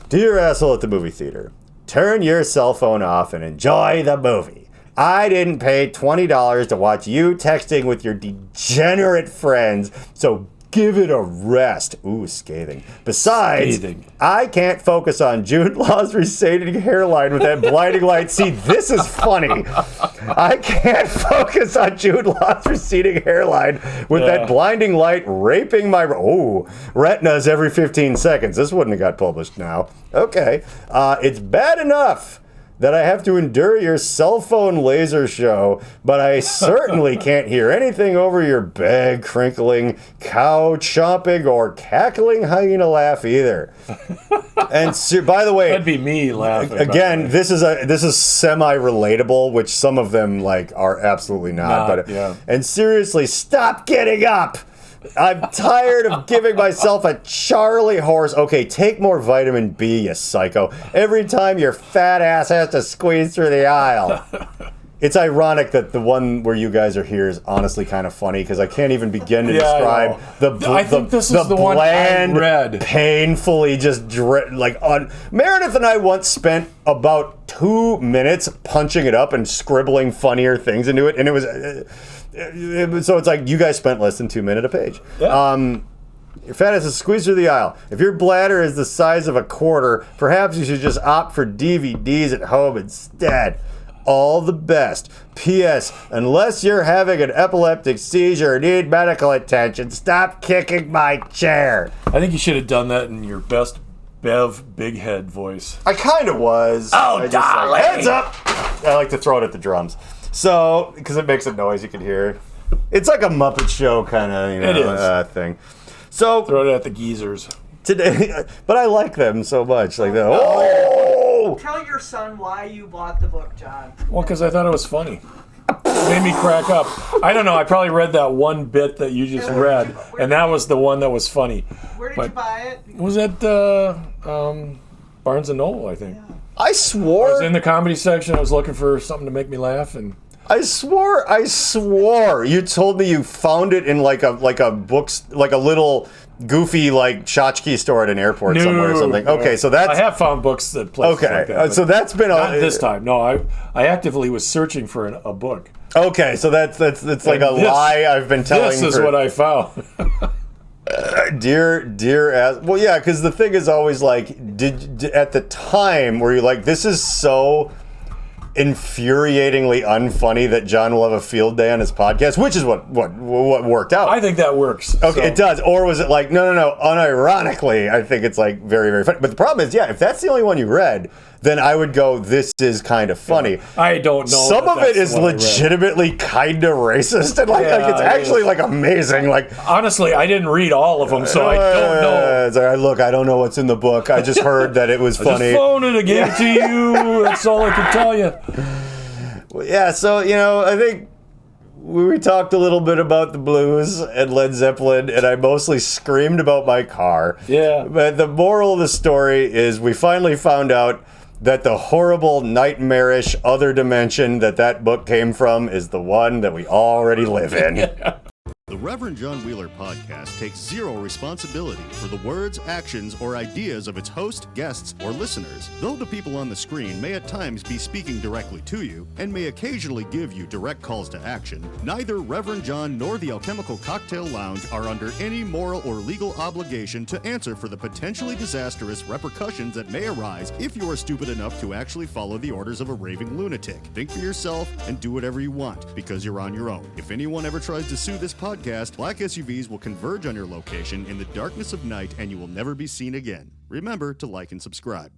Dear Asshole at the Movie Theater. Turn your cell phone off and enjoy the movie. I didn't pay $20 to watch you texting with your degenerate friends, so give it a rest. Ooh, scathing. Besides, I can't focus on Jude Law's receding hairline with that blinding light. See, this is funny. I can't focus on Jude Law's receding hairline with that blinding light raping my retinas every 15 seconds. This wouldn't have got published now. Okay. It's bad enough that I have to endure your cell phone laser show, but I certainly can't hear anything over your bag crinkling, cow chomping, or cackling hyena laugh either. And by the way, that'd be me laughing. Again, this is semi-relatable, which some of them like are absolutely not. And seriously, stop getting up. I'm tired of giving myself a Charlie horse. Okay, take more vitamin B, you psycho. Every time your fat ass has to squeeze through the aisle. It's ironic that the one where you guys are here is honestly kind of funny because I can't even begin to describe I think this is the one I read. Painfully Meredith and I once spent about 2 minutes punching it up and scribbling funnier things into it, and it was so it's like you guys spent less than 2 minutes a page. Yeah. Your fat ass is squeezed through the aisle. If your bladder is the size of a quarter, perhaps you should just opt for DVDs at home instead. All the best. P.S. Unless you're having an epileptic seizure or need medical attention, stop kicking my chair. I think you should have done that in your best Bev Big Head voice. I kind of was. Oh, darling. Heads up. I like to throw it at the drums. So, because it makes a noise you can hear. It's like a Muppet Show kind of, thing. So throw it at the geezers. Today, but I like them so much. Like that. Tell your son why you bought the book, John. Well, because I thought it was funny. It made me crack up. I don't know. I probably read that one bit that you just read, and that was the one that was funny. Where did you buy it? It was at Barnes & Noble, I think. Yeah. I swore. I was in the comedy section. I was looking for something to make me laugh, and I swore. You told me you found it in like a books, like a little goofy like tchotchke store at an airport somewhere or something. Okay, so that's. I have found books at places like that. So that's been not this time. No, I actively was searching for a book. Okay, so that's like a lie I've been telling. This is what I found. Dear ass. Well, yeah, because the thing is always like, did at the time were you like, this is so infuriatingly unfunny that John will have a field day on his podcast, which is what worked out. I think that works. Okay, so. It does. Or was it like, no, unironically, I think it's like very, very funny. But the problem is, if that's the only one you read, then I would go, this is kind of funny. Yeah. I don't know. Some of it is legitimately kind of racist, and it's actually like amazing. Like, honestly, I didn't read all of them, so I don't know. Like, look, I don't know what's in the book. I just heard that it was funny. I just phoned it again to you. That's all I can tell you. Well, yeah, so I think we talked a little bit about the blues and Led Zeppelin, and I mostly screamed about my car. Yeah. But the moral of the story is we finally found out that the horrible, nightmarish other dimension that book came from is the one that we already live in. Yeah. The Reverend John Wheeler podcast takes zero responsibility for the words, actions, or ideas of its host, guests, or listeners. Though the people on the screen may at times be speaking directly to you and may occasionally give you direct calls to action, neither Reverend John nor the Alchemical Cocktail Lounge are under any moral or legal obligation to answer for the potentially disastrous repercussions that may arise if you are stupid enough to actually follow the orders of a raving lunatic. Think for yourself and do whatever you want, because you're on your own. If anyone ever tries to sue this podcast, black SUVs will converge on your location in the darkness of night and you will never be seen again. Remember to like and subscribe.